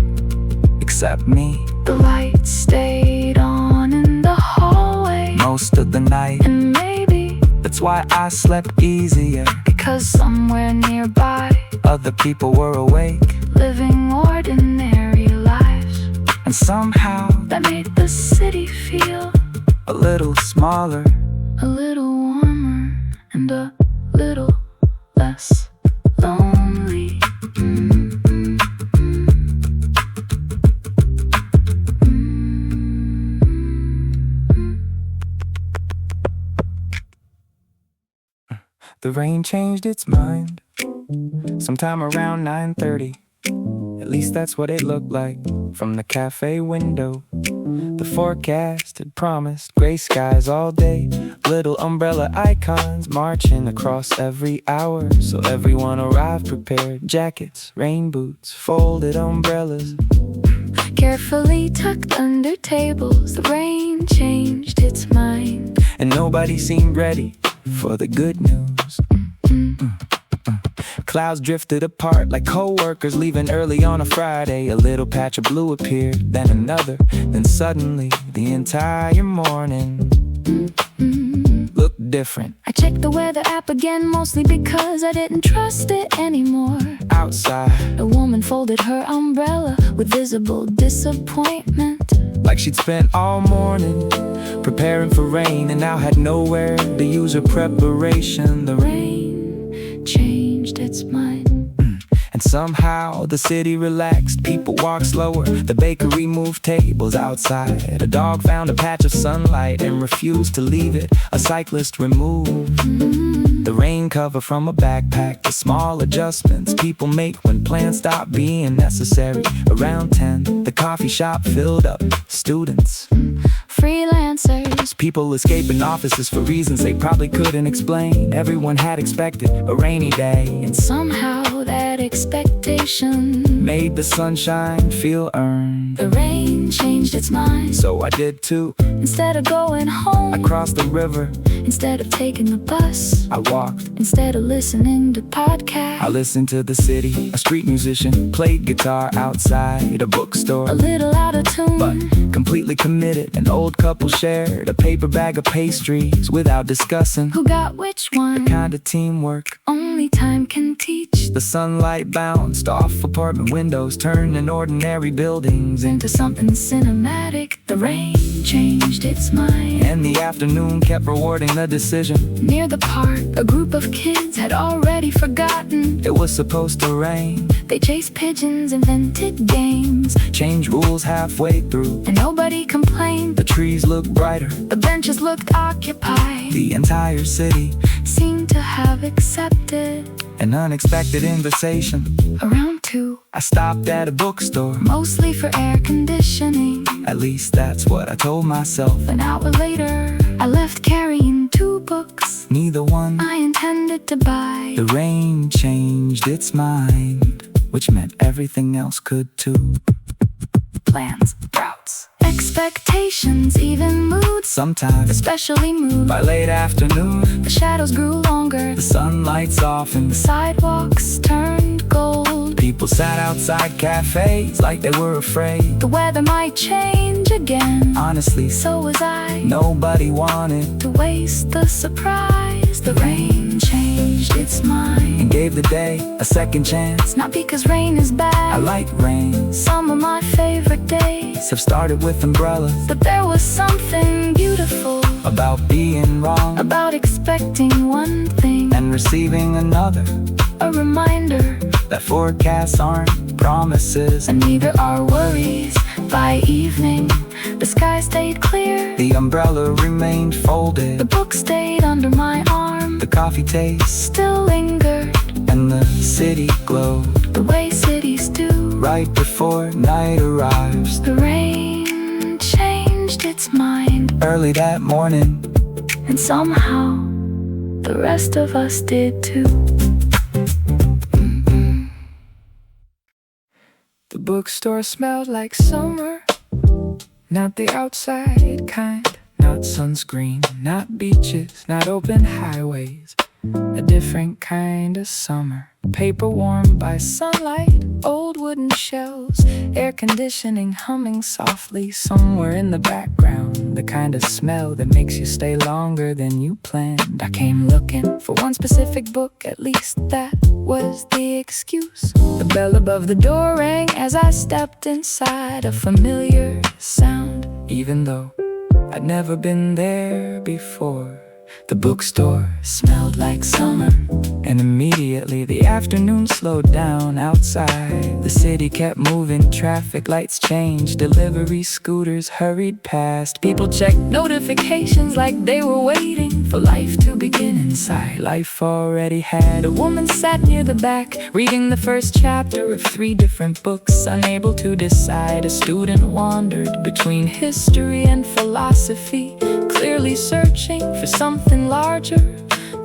Except me. The light stayed on in the hallway most of the night. And maybe that's why I slept easier. Because somewhere nearby other people were awake, living ordinary lives. And somehow that made the city feel a little smaller, a little warmer, and a little less lonely. The rain changed its mind sometime around 9:30. At least that's what it looked like from the cafe window. The forecast had promised gray skies all day, little umbrella icons marching across every hour. So everyone arrived prepared, jackets, rain boots, folded umbrellas, carefully tucked under tables. The rain changed its mind, and nobody seemed ready for the good news. Clouds drifted apart like co-workers leaving early on a Friday. A little patch of blue appeared, then another. Then suddenly the entire morning looked different. I checked the weather app again, mostly because I didn't trust it anymore. Outside, a woman folded her umbrella with visible disappointment, like she'd spent all morning preparing for rain and now had nowhere to use her preparation. The rain changed its mind. And somehow the city relaxed. People walked slower. The bakery moved tables outside. A dog found a patch of sunlight and refused to leave it. A cyclist removed the rain cover from a backpack. The small adjustments people make when plans stop being necessary. Around 10, the coffee shop filled up. Students, freelancers, people escaping offices for reasons they probably couldn't explain. Everyone had expected a rainy day, and somehow that expectation made the sunshine feel earned. The rain changed its mind, so I did too. Instead of going home, I crossed the river. Instead of taking the bus, I walked. Instead of listening to podcasts, I listened to the city. A street musician played guitar outside a bookstore. A little out of tune, but completely committed. An old couple shared a paper bag of pastries without discussing who got which one. The kind of teamwork only time can teach. The sunlight bounced off apartment windows, turning ordinary buildings into something cinematic. The rain changed its mind. And the afternoon kept rewarding the decision. Near the park, a group of kids had already forgotten It was supposed to rain. they chased pigeons, invented games, Changed rules halfway through. and nobody complained. The trees looked brighter. The benches looked occupied. The entire city. Seemed to have accepted. An unexpected invitation. Around 2, I stopped at a bookstore. mostly for air conditioning. At least that's what I told myself. An hour later, I left carrying 2 books Neither one. I intended to buy. The rain changed its mind, which meant everything else could too. Plans, routes, expectations, even moods, Sometimes, especially mood. by late afternoon, The shadows grew longer. the sunlight softened. The sidewalks turned gold. People sat outside cafes like they were afraid. The weather might change again. Honestly, So was I. nobody wanted To waste the surprise. The rain changed its mind. and gave the day a second chance. Not because rain is bad. I like rain. Some of my favorite days. Have started with umbrellas. But there was something beautiful About being wrong about expecting one thing. and receiving another. A reminder, That forecasts aren't promises. and neither are worries. By evening, the sky stayed clear. The umbrella remained The folded. book stayed under my arm. The coffee taste Still lingered and the city glowed. the way cities do. Right before night arrives. The rain changed its mind. Early that morning, And somehow, the rest of us did too. the bookstore smelled like summer. Not the outside kind. Not sunscreen, not beaches, not open highways. A different kind of summer. Paper warmed by sunlight, old wooden shelves, air conditioning humming softly somewhere in the background. The kind of smell that makes you stay longer than you planned. I came looking for one specific book, at least that was the excuse. The bell above the door rang as I stepped inside, a familiar sound, even though I'd never been there before. The bookstore smelled like summer, and immediately the afternoon slowed down outside. The city kept moving, traffic lights changed, delivery scooters hurried past. People checked notifications like they were waiting for life to begin inside. Life already had. A woman sat near the back, reading the first chapter of 3 different books, unable to decide. A student wandered between history and philosophy, clearly searching for something larger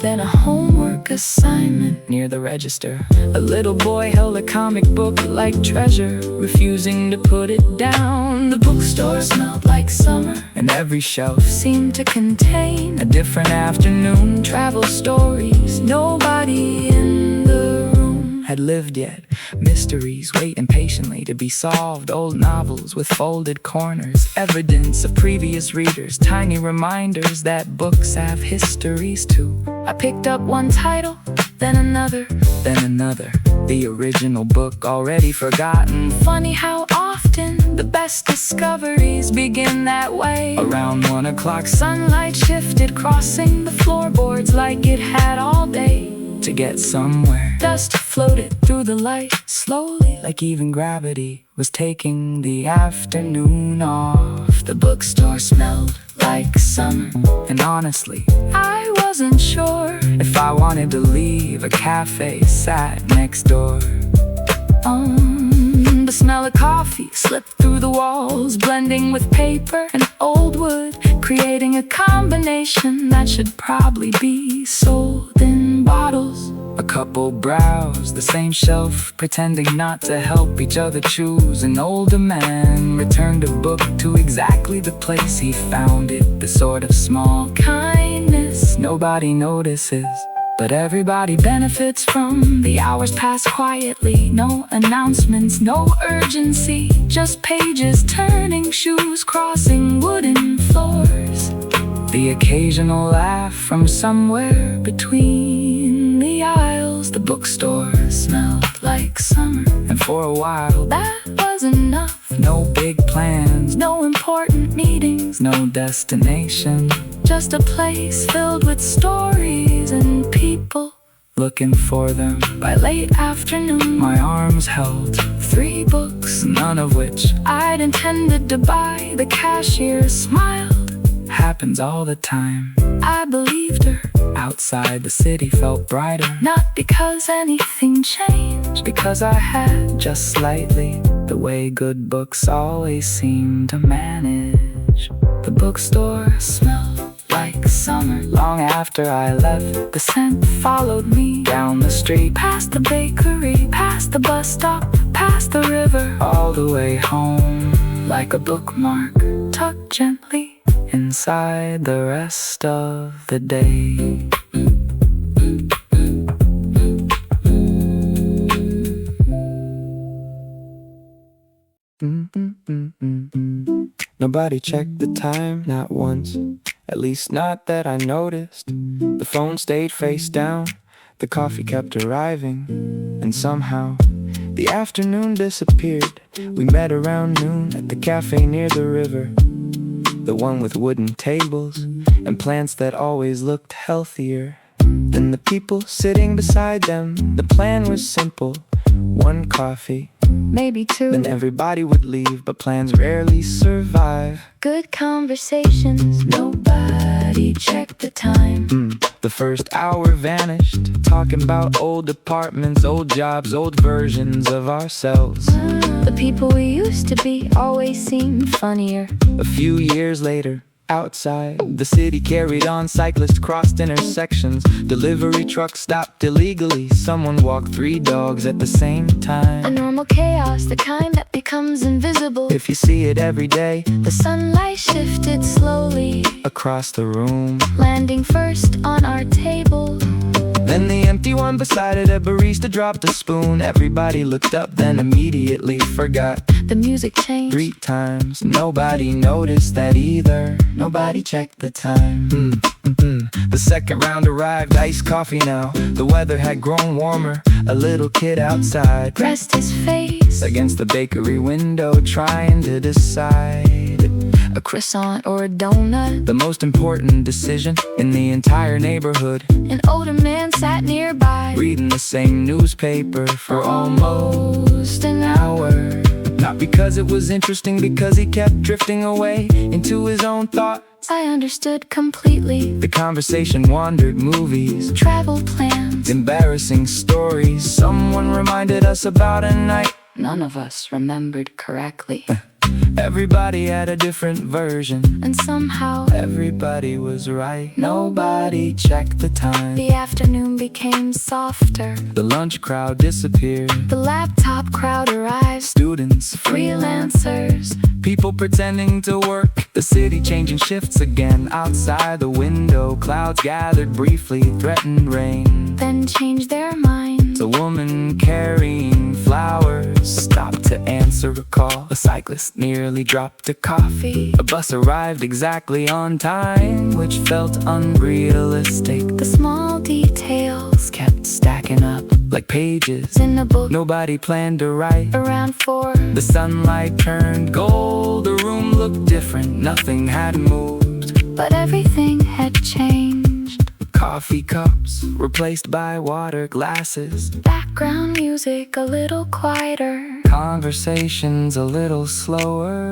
than a homework assignment. Near the register, a little boy held a comic book like treasure, refusing to put it down. The bookstore smelled like summer, and every shelf seemed to contain a different afternoon. Travel stories nobody in the room had lived yet. Mysteries wait impatiently to be solved. Old novels with folded corners, evidence of previous readers, tiny reminders that books have histories too. I picked up one title, then another, the original book already forgotten. Funny how often the best discoveries begin that way. Around 1 o'clock, sunlight shifted, crossing the floorboards like it had all day to get somewhere. Dust floated through the light slowly, like even gravity was taking the afternoon off. The bookstore smelled like summer, and honestly, I wasn't sure if I wanted to leave. A cafe sat next door. The smell of coffee slipped through the walls, blending with paper and old wood, creating a combination that should probably be sold in bottles. A couple browsed the same shelf, pretending not to help each other choose. An older man returned a book to exactly the place he found it. The sort of small kindness nobody notices, but everybody benefits from. The hours pass quietly, no announcements, no urgency, just pages turning, shoes crossing wooden floors. The occasional laugh from somewhere between the aisles. The bookstore smelled like summer, and for a while that was was enough. No big plans, No important meetings, no destination. just a place filled with stories and people. Looking for them, By late afternoon, my arms held 3 books none of which I'd intended to buy. The cashier smiled. happens all the time. I believed her, Outside the city felt brighter, not because anything changed. because I had just slightly the way good books always seem to manage. The bookstore smelled like summer. Long after I left, the scent followed me down the street, Past the bakery, past the bus stop, past the river, all the way home, like a bookmark tucked gently. inside the rest of the day. Nobody checked the time, not once. At least not that I noticed. The phone stayed face down, the coffee kept arriving, and somehow the afternoon disappeared. We met around noon at the cafe near the river, the one with wooden tables and plants that always looked healthier than the people sitting beside them. The plan was simple: 1 coffee, Maybe 2. then everybody would leave, but plans rarely survive. Good conversations, nobody checked the time. The first hour vanished, talking about old apartments, old jobs, old versions of ourselves. The people we used to be always seemed funnier. A few years later, outside, the city carried on. Cyclists crossed intersections, delivery trucks stopped illegally. Someone walked 3 dogs at the same A time. normal chaos, the kind that becomes invisible. If you see it every day, The sunlight shifted slowly, across the room. landing first on our table. Then the empty one beside it, a barista dropped a spoon. Everybody looked up, then immediately forgot. The music changed. 3 times, nobody noticed that either. Nobody checked the time. The second round arrived, iced coffee now. The weather had grown warmer. A little kid outside Pressed his face against the bakery window, trying to decide a croissant or a donut. the most important decision in the entire neighborhood. An older man sat nearby, Reading the same newspaper for almost almost an hour. not because it was interesting, because he kept drifting away into his own thoughts. I understood completely. The conversation wandered: movies, Travel plans. embarrassing stories. Someone reminded us about a night None of us remembered correctly. everybody had a different version. And somehow Everybody was right. Nobody checked the time. the afternoon became softer. The lunch crowd disappeared. The laptop crowd arrives. Students, Freelancers, people pretending to work. The city changing shifts again. Outside the window, clouds gathered briefly, threatened rain. then changed their minds. A woman carrying flowers stopped to answer a call. A cyclist nearly dropped a coffee. A bus arrived exactly on time, which felt unrealistic. The small details Kept stacking up like pages in the book. nobody planned to write. Around 4, The sunlight turned gold. The room looked different. Nothing had moved. but everything had changed. Coffee cups replaced by water glasses. Background music a little quieter. Conversations a little slower.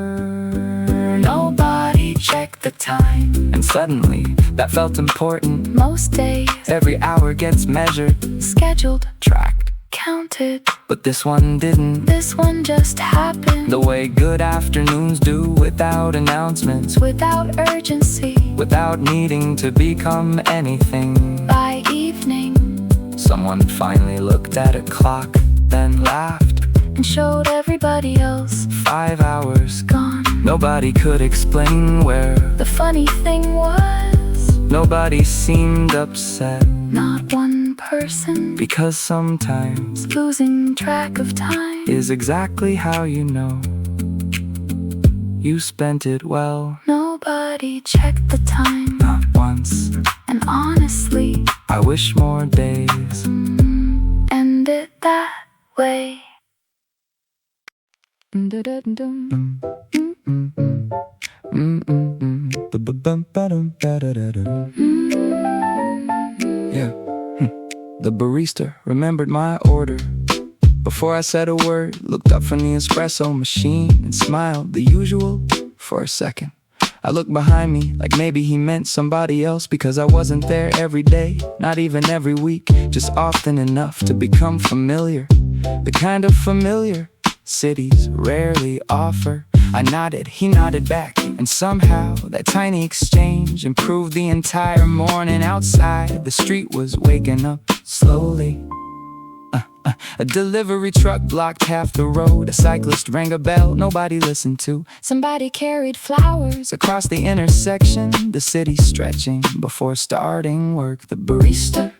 Nobody checked the time. And suddenly, that felt important. Most days Every hour gets measured, scheduled, tracked. counted. But this one didn't. This one just happened. The way good afternoons do, without announcements, Without urgency. without needing to become anything. By evening, Someone finally looked at a clock, then laughed. and showed everybody else 5 hours. gone. Nobody could explain where. The funny thing was, Nobody seemed upset. not one person Because sometimes losing track of time. is exactly how you know you spent it well. Nobody checked the time. Not once. And honestly, I wish more days end it that way. Yeah. The barista remembered my order. Before I said a word, looked up from the espresso machine and smiled, the usual, for a second. I looked behind me like maybe he meant somebody else, because I wasn't there every day, not even every week, just often enough to become familiar. The kind of familiar cities rarely offer. I nodded, he nodded back, and somehow that tiny exchange improved the entire morning. Outside, the street was waking up slowly. A delivery truck blocked half the road. A cyclist rang a bell nobody listened to. Somebody carried flowers Across the intersection, the city stretching before starting work. The barista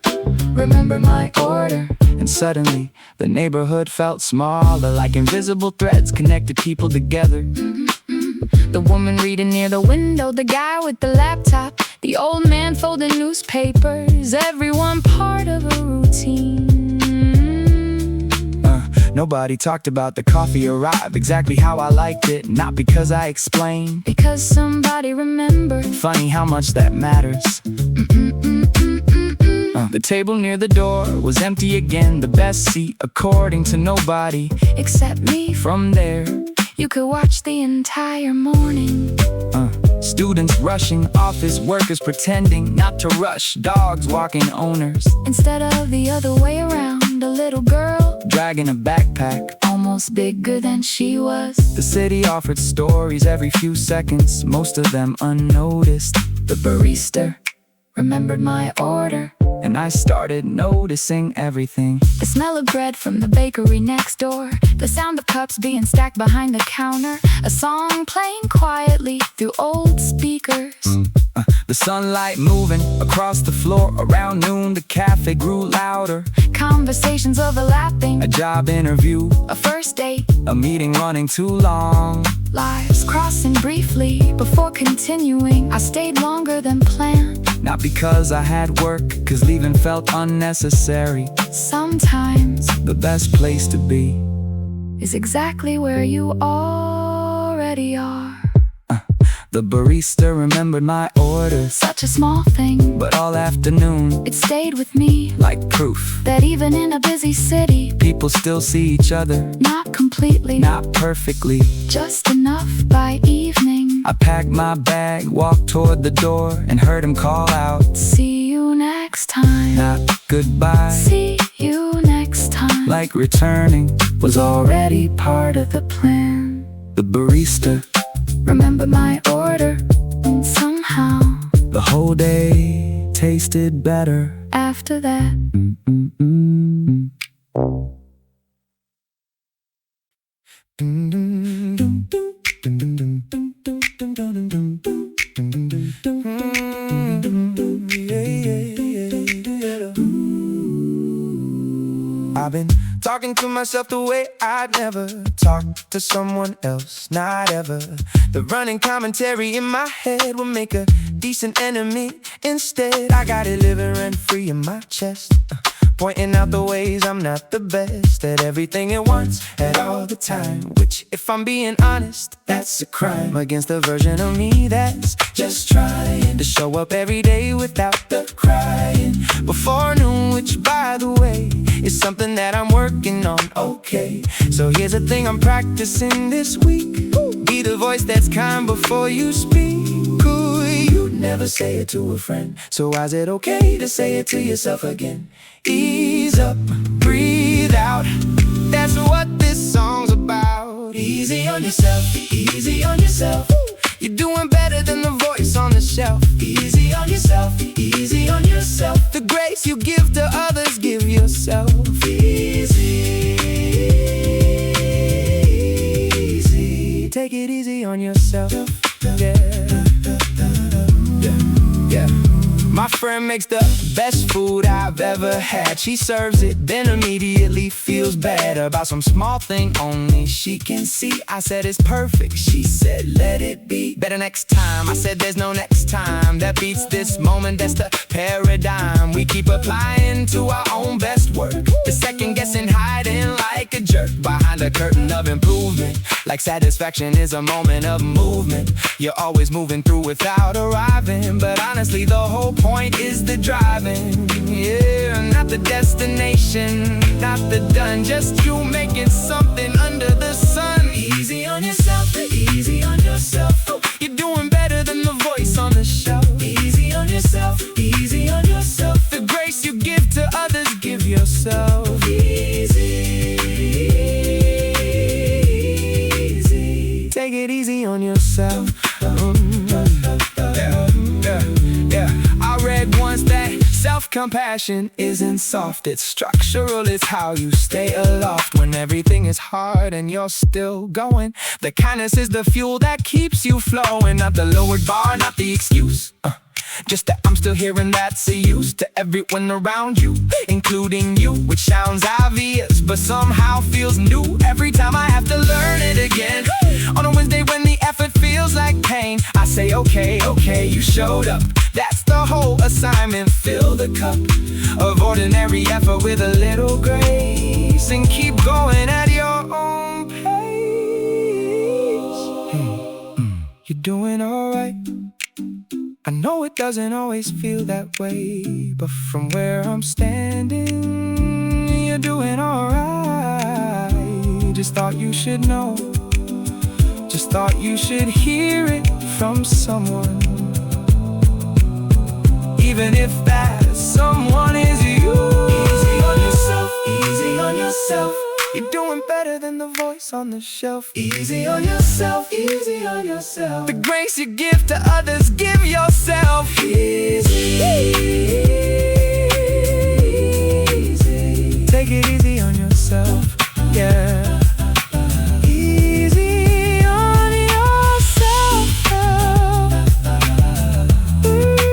remembered my order, and suddenly the neighborhood felt smaller, like invisible threads connected people together. The woman reading near the window, the guy with the laptop, the old man folding newspapers, everyone part of a routine. Nobody talked about the coffee arrived exactly how I liked it, not because I explained, because somebody remembered. Funny how much that matters. The table near the door was empty again, the best seat according to nobody except me. From there, you could watch the entire morning. Students rushing, office workers pretending not to rush, dogs walking owners. Instead of the other way around, a little girl dragging a backpack almost bigger than she was. The city offered stories every few seconds, most of them unnoticed. The barista remembered my order, and I started noticing everything. The smell of bread from the bakery next door, the sound of cups being stacked behind the counter, a song playing quietly through old speakers. The sunlight moving across the floor. Around noon the cafe grew louder. Conversations overlapping, a job interview, a first date, a meeting running too long. Lives crossing briefly before continuing. I stayed longer than planned, not because I had work, cause leaving felt unnecessary. Sometimes the best place to be is exactly where you already are. The barista remembered my order, such a small thing, but all afternoon it stayed with me, like proof that even in a busy city, people still see each other. Not completely, not perfectly, just enough by evening. I packed my bag, walked toward the door, and heard him call out, see you next time. Not goodbye, see you next time. Like returning was already part of the plan. The barista remember my order, and somehow the whole day tasted better after that. I've been talking to myself the way I'd never talk to someone else, not ever. The running commentary in my head will make a decent enemy. Instead, I got it living rent-free in my chest, pointing out the ways I'm not the best at everything at once, at all the time. Which, if I'm being honest, that's a crime against the version of me that's just trying to show up every day without the crying before noon, which, by the way, is something that I'm working on, okay. So here's the thing I'm practicing this week. Be the voice that's kind before you speak. You'd never say it to a friend, so why's it okay to say it to yourself again? Ease up, breathe out, that's what this song's about. Easy on yourself, easy on yourself. You're doing better than the voice on the shelf. Easy on yourself, easy on yourself. The grace you give to others, give yourself. Easy, easy. Take it easy on yourself. Yeah. My friend makes the best food I've ever had. She serves it, then immediately feels bad about some small thing only she can see. I said it's perfect, she said let it be. Better next time, I said there's no next time that beats this moment, that's the paradigm we keep applying to our own best work. The second guessing, hiding like a jerk behind a curtain of improvement, Like satisfaction is a moment of movement. You're always moving through without arriving. But honestly, the whole point is the driving. Yeah, not the destination, not the done. Just you making something under the sun. Easy on yourself, easy on yourself. You're doing better than the voice on the shelf. Easy on yourself, easy on yourself. The grace you give to others, give yourself. Easy, easy. Take it easy on yourself. Yeah. I read once that self-compassion isn't soft, it's structural. It's how you stay aloft when everything is hard and you're still going. The kindness is the fuel that keeps you flowing. Not the lowered bar, not the excuse. Just that I'm still here and that's a use to everyone around you, including you, which sounds obvious but somehow feels new every time I have to learn it again. On a Wednesday when the effort feels like pain, I say okay, you showed up. That's the whole assignment. Fill the cup of ordinary effort with a little grace and keep going at your own pace. You're doing alright. I know it doesn't always feel that way, but from where I'm standing, you're doing alright. Just thought you should know, just thought you should hear it from someone. Even if that someone is you. Easy on yourself, easy on yourself. You're doing better than the voice on the shelf. Easy on yourself, easy on yourself. The grace you give to others, give yourself. Easy, easy. Take it easy on yourself, yeah. Easy on yourself. Easy.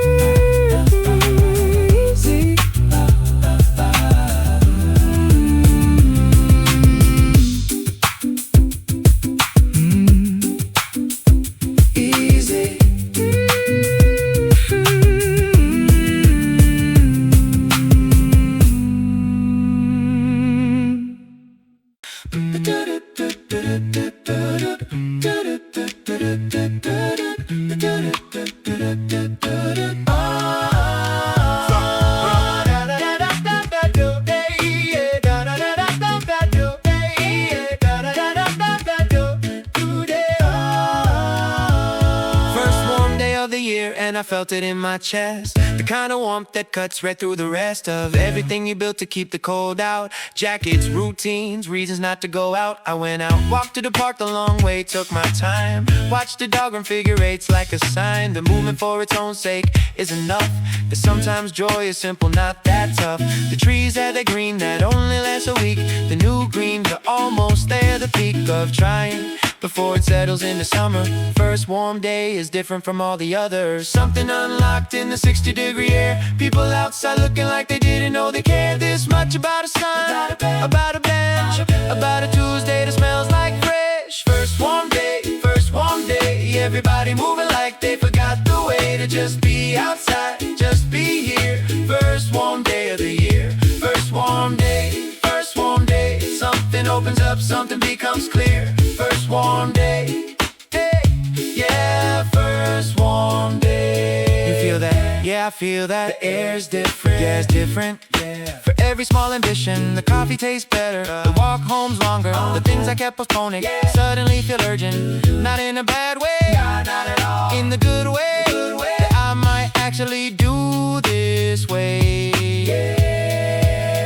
I felt it in my chest, the kind of warmth that cuts right through the rest of everything you built to keep the cold out. Jackets, routines, reasons not to go out. I went out, walked to the park the long way, took my time. Watched the dog run figure eights like a sign. The movement for its own sake is enough. That sometimes joy is simple, not that tough. The trees had that green that only lasts a week. The new greens are almost there, the peak of trying before it settles into summer. First warm day is different from all the others. Something unlocked in the 60-degree air. People outside looking like they didn't know they cared this much about a sun, about a bench, about a Tuesday that smells like fresh. First warm day, everybody moving like they forgot the way to just be outside, just be here. First warm day of the year. First warm day, first warm day. Something opens up, something becomes clear. First warm day, hey, yeah, first warm day. You feel that? Yeah, I feel that. The air's different, yeah, it's different, yeah. For every small ambition, the coffee tastes better. The walk home's longer, the things I kept postponing suddenly feel urgent. Not in a bad way, not at all. In the good way, that I might actually do this way.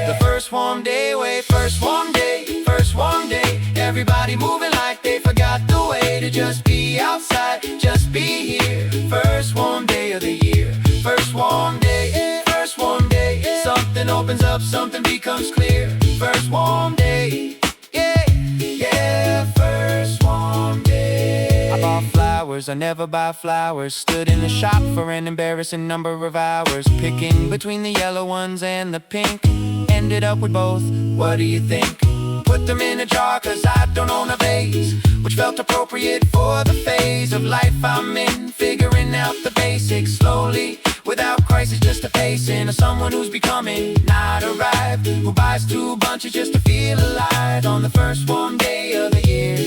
The first warm day way, first warm day, first warm day. Everybody moving like they forgot the way to just be outside, just be here. First warm day of the year. First warm day, first warm day. Something opens up, something becomes clear. First warm day, yeah, yeah, first warm day. I bought flowers, I never buy flowers. Stood in the shop for an embarrassing number of hours, picking between the yellow ones and the pink. Ended up with both, what do you think? Put them in a jar cause I don't own a vase, which felt appropriate for the phase of life I'm in. Figuring out the basics slowly, without crisis, just a pacing of someone who's becoming, not arrived, who buys 2 bunches just to feel alive on the first warm day of the year.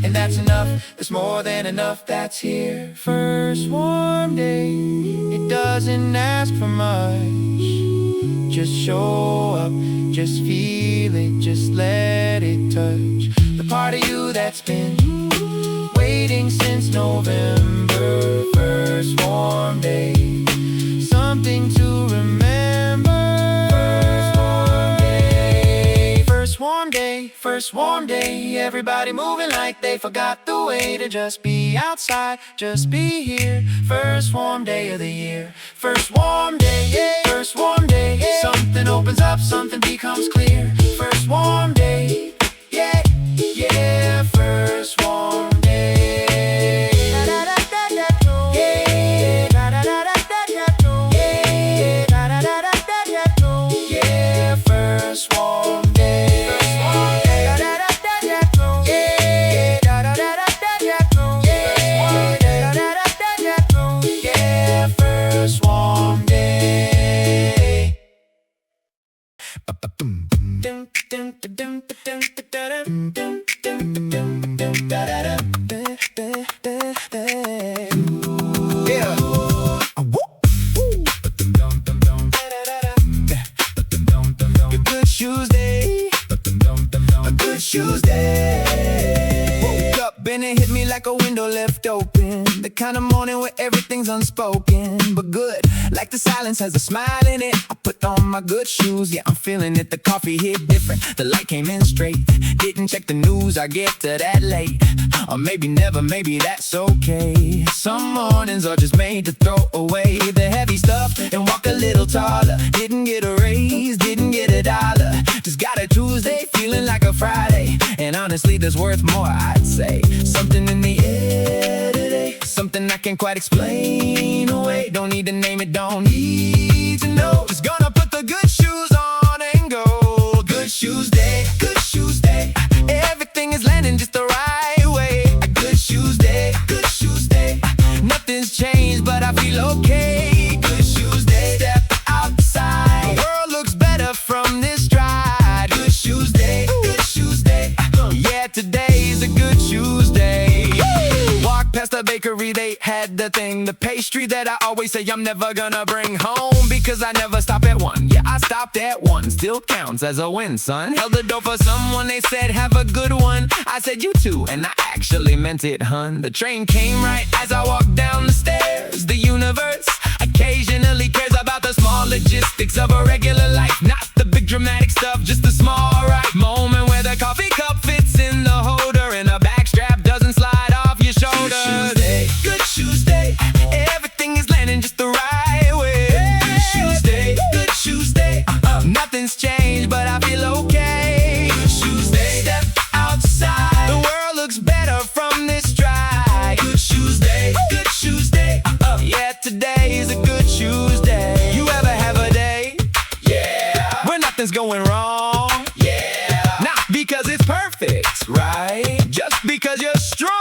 and that's enough. There's more than enough that's here. First warm day, it doesn't ask for much. Just show up, just feel it, just let it touch the part of you that's been waiting since November. First warm day, something to remember. First warm day, first warm day, first warm day. Everybody moving like they forgot the way to just be outside, just be here. First warm day of the year. First warm day, yeah. First warm day, yeah. Something opens up, something becomes clear. First warm day, yeah, yeah. First warm day. Yeah, first warm day. Yeah, first warm day. Good shoes day. A good shoes day. Woke up and it hit me like a window left open. The kind of morning where everything's unspoken, but good, like the silence has a smile in it. I put on my good shoes, yeah, I'm feeling it. The coffee hit different, the light came in straight. Didn't check the news, I get to that late. Or maybe never, maybe that's okay. Some mornings are just made to throw away the heavy stuff and walk a little taller. Didn't get a raise, didn't get a dollar. Just got a Tuesday, feeling like a Friday. And honestly, there's worth more, I'd say. Something in the air today, something I can't quite explain away. Don't need to name it, don't need to know. Just gonna put the good shoes on and go. Good shoes day, good shoes day. Everything is landing just the right way. Good shoes day, good shoes day. Nothing's changed, but I feel okay. Good shoes day, step outside. The world looks better from this stride. Good shoes day, good shoes day. Yeah, today's a good shoes day. Walk past the bakery, they had the thing, the pastry that I always say I'm never gonna bring home, because I never stop at one. Yeah, I stopped at one, still counts as a win, son. Held the door for someone, they said have a good one. I said you too, and I actually meant it, hun. The train came right as I walked down the stairs. The universe occasionally cares about the small logistics of a regular life, not the big dramatic stuff, just the small right moment where the coffee cup fits in the holder and a back strap doesn't slide off your shoulders. Good shoes day, good shoes day. Everything is landing just the right way. Good shoes day, good shoes day. Nothing's changed, but I feel okay. Good shoes day, step outside. The world looks better from this stride. Good shoes day, good shoes day. Yeah, today is a good shoes day. You ever have a day? Yeah. Where nothing's going wrong? Yeah. Not because it's perfect, right? Just because you're strong.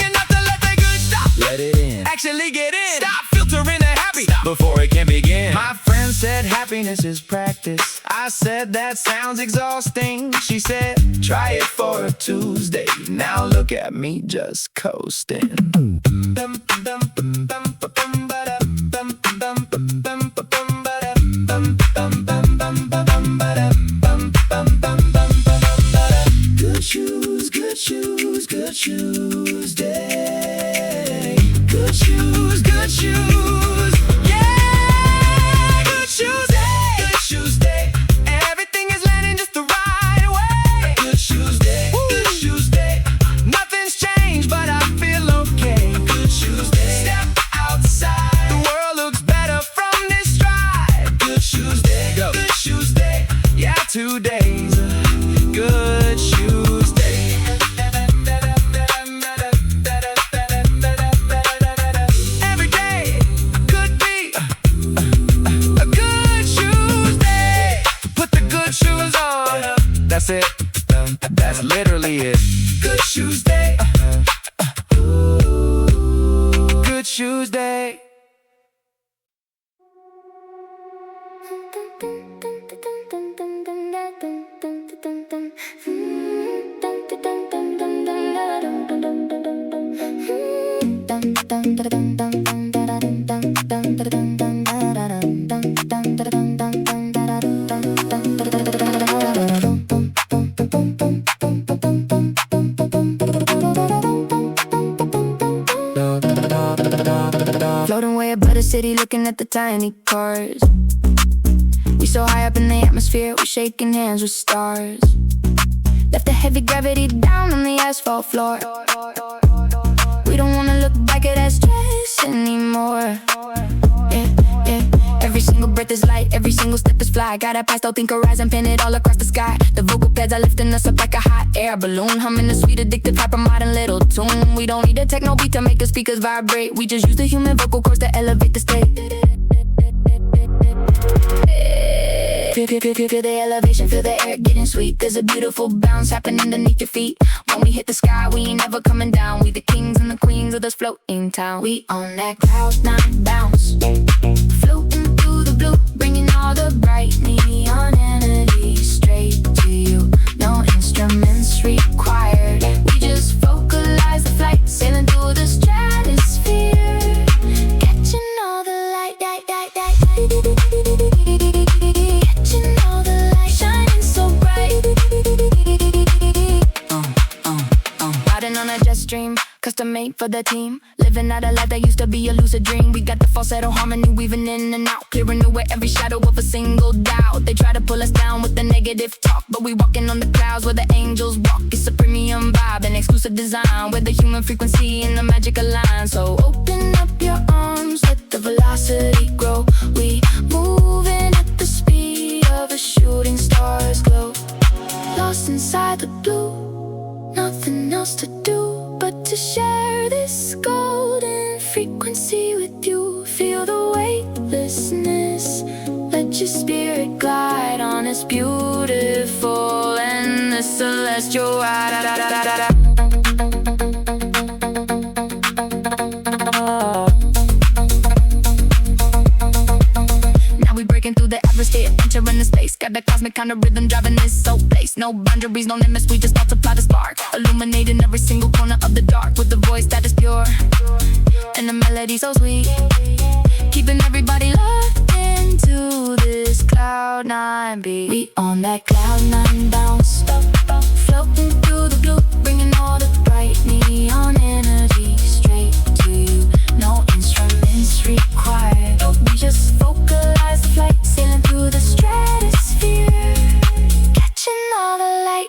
And not to let the good stuff let it in. Actually get in. Stop filtering the happy before it can begin. My friend said happiness is practice. I said that sounds exhausting. She said try it for a Tuesday. Now look at me just coasting. Good shoes, good shoes, good shoes day. Good shoes, good shoes. Yeah, good shoes day, good shoes day. Everything is landing just the right way. Good shoes day, good shoes day. Nothing's changed, but I feel okay. Good shoes Floating way above the city, looking at the tiny cars. We so high up in the atmosphere, we're shaking hands with stars. Left the heavy gravity down on the asphalt floor. We don't wanna look back at that stress anymore. Yeah, yeah. Every single breath is light, every single step is fly. Got a pastel think horizon, pin it all across the sky. The vocal pads are lifting us up like a hot air balloon, humming a sweet addictive type of modern little tune. We don't need a techno beat to make the speakers vibrate. We just use the human vocal cords to elevate the state. Feel the elevation, feel the air getting sweet. There's a beautiful bounce happening underneath your feet. When we hit the sky, we ain't never coming down. We the kings and the queens of this floating town. We on that cloud nine bounce, floating through the blue, bringing all the bright neon energy straight to you. No instruments required. We just vocalize the flight, sailing through the stratosphere, catching all the light, catching all the light, shining so bright. Riding on a jet stream, custom made for the team. Living out a life that used to be a lucid dream. We got the falsetto harmony weaving in and out, clearing away every shadow of a single doubt. They try to pull us down with the negative talk, but we walking on the clouds where the angels walk. It's a premium vibe and exclusive design, where the human frequency and the magic align. So open up your arms, let the velocity grow. We moving at the speed of a shooting star's glow. Lost inside the blue, nothing else to do but to share this golden frequency with you. Feel the weightlessness, let your spirit glide on this beautiful and this celestial ride. Now we breaking through the atmosphere, entering the space. Got the cosmic kind of rhythm driving this soul place. No boundaries, no limits, we just multiply the spark, illuminating every single corner of the dark with a voice that is pure and a melody so sweet, keeping everybody locked into this cloud nine beat. We on that cloud nine bounce, floating through the blue, bringing all the bright neon energy straight to you. No instruments required, we just vocalize the flight, sailing through the stratosphere, catching all the light.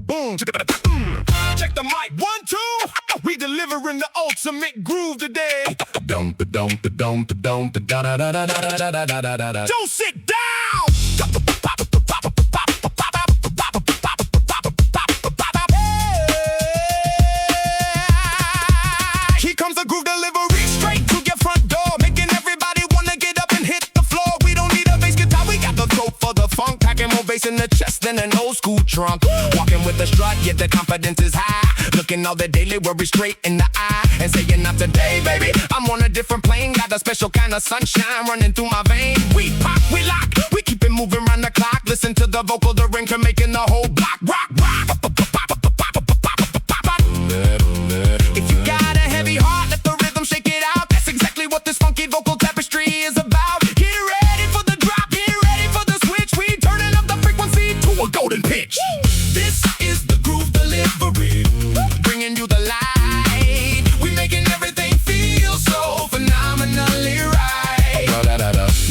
Boom, check the mic, 1, 2. We delivering the ultimate groove today. Don't sit down. Here comes the groove delivery straight to your front door, making everybody wanna get up and hit the floor. We don't need a bass guitar, we got the throat for the funk, packing more bass in the chest than an old school trunk. Walking with a strut, yet the confidence is high. Looking all the daily worries straight in the eye and saying, not today, baby. I'm on a different plane, got a special kind of sunshine running through my veins. We pop, we lock, we keep it moving round the clock. Listen to the vocal, the ring can making the whole block rock, rock. If you got a heavy heart, let the rhythm shake it out. That's exactly what this funky vocal tapestry is about. Get ready for the drop, get ready for the switch. We turning up the frequency to a golden pitch. This is the groove delivery, bringing you the light. We making everything feel so phenomenally right.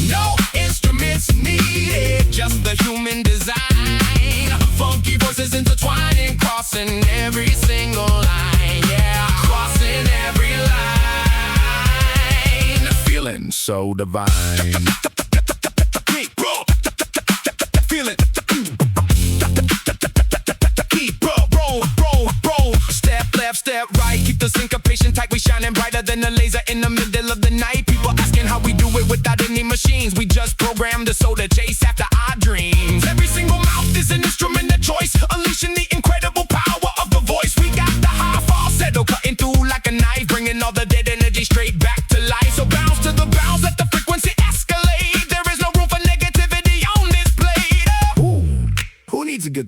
No instruments needed, just the human design. Funky voices intertwining, crossing every single line. Yeah, crossing every line. Feeling so divine. Feel it. Step left, step right, keep the syncopation tight. We shining brighter than a laser in the middle of the night. People asking how we do it without any machines. We just program the soul to chase after our dreams. Every single mouth is an instrument of choice, unleashing the incredible power of the voice. We got the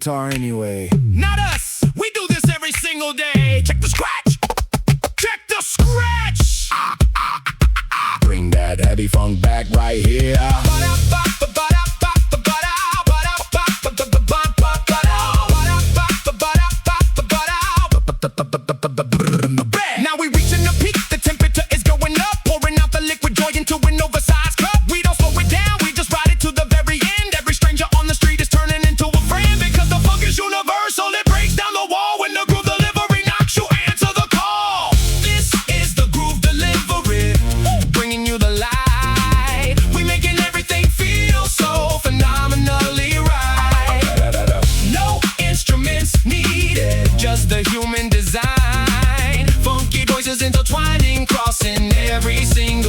guitar anyway? Not us, we do this every single day. Check the scratch, check the scratch. Bring that heavy funk back right here. Now we reaching the peak, the temperature is going up, pouring out the liquid joy into an oversized cup. We don't slow it down, we just ride it to the very end. Every stranger on the street is turning into a friend, because the funk is universal. It breaks down the wall when the groove delivery knocks you. Answer the call. This is the groove delivery, bringing you the light. We making everything feel so phenomenally right. No instruments needed, just the human design. Funky voices intertwining, crossing every single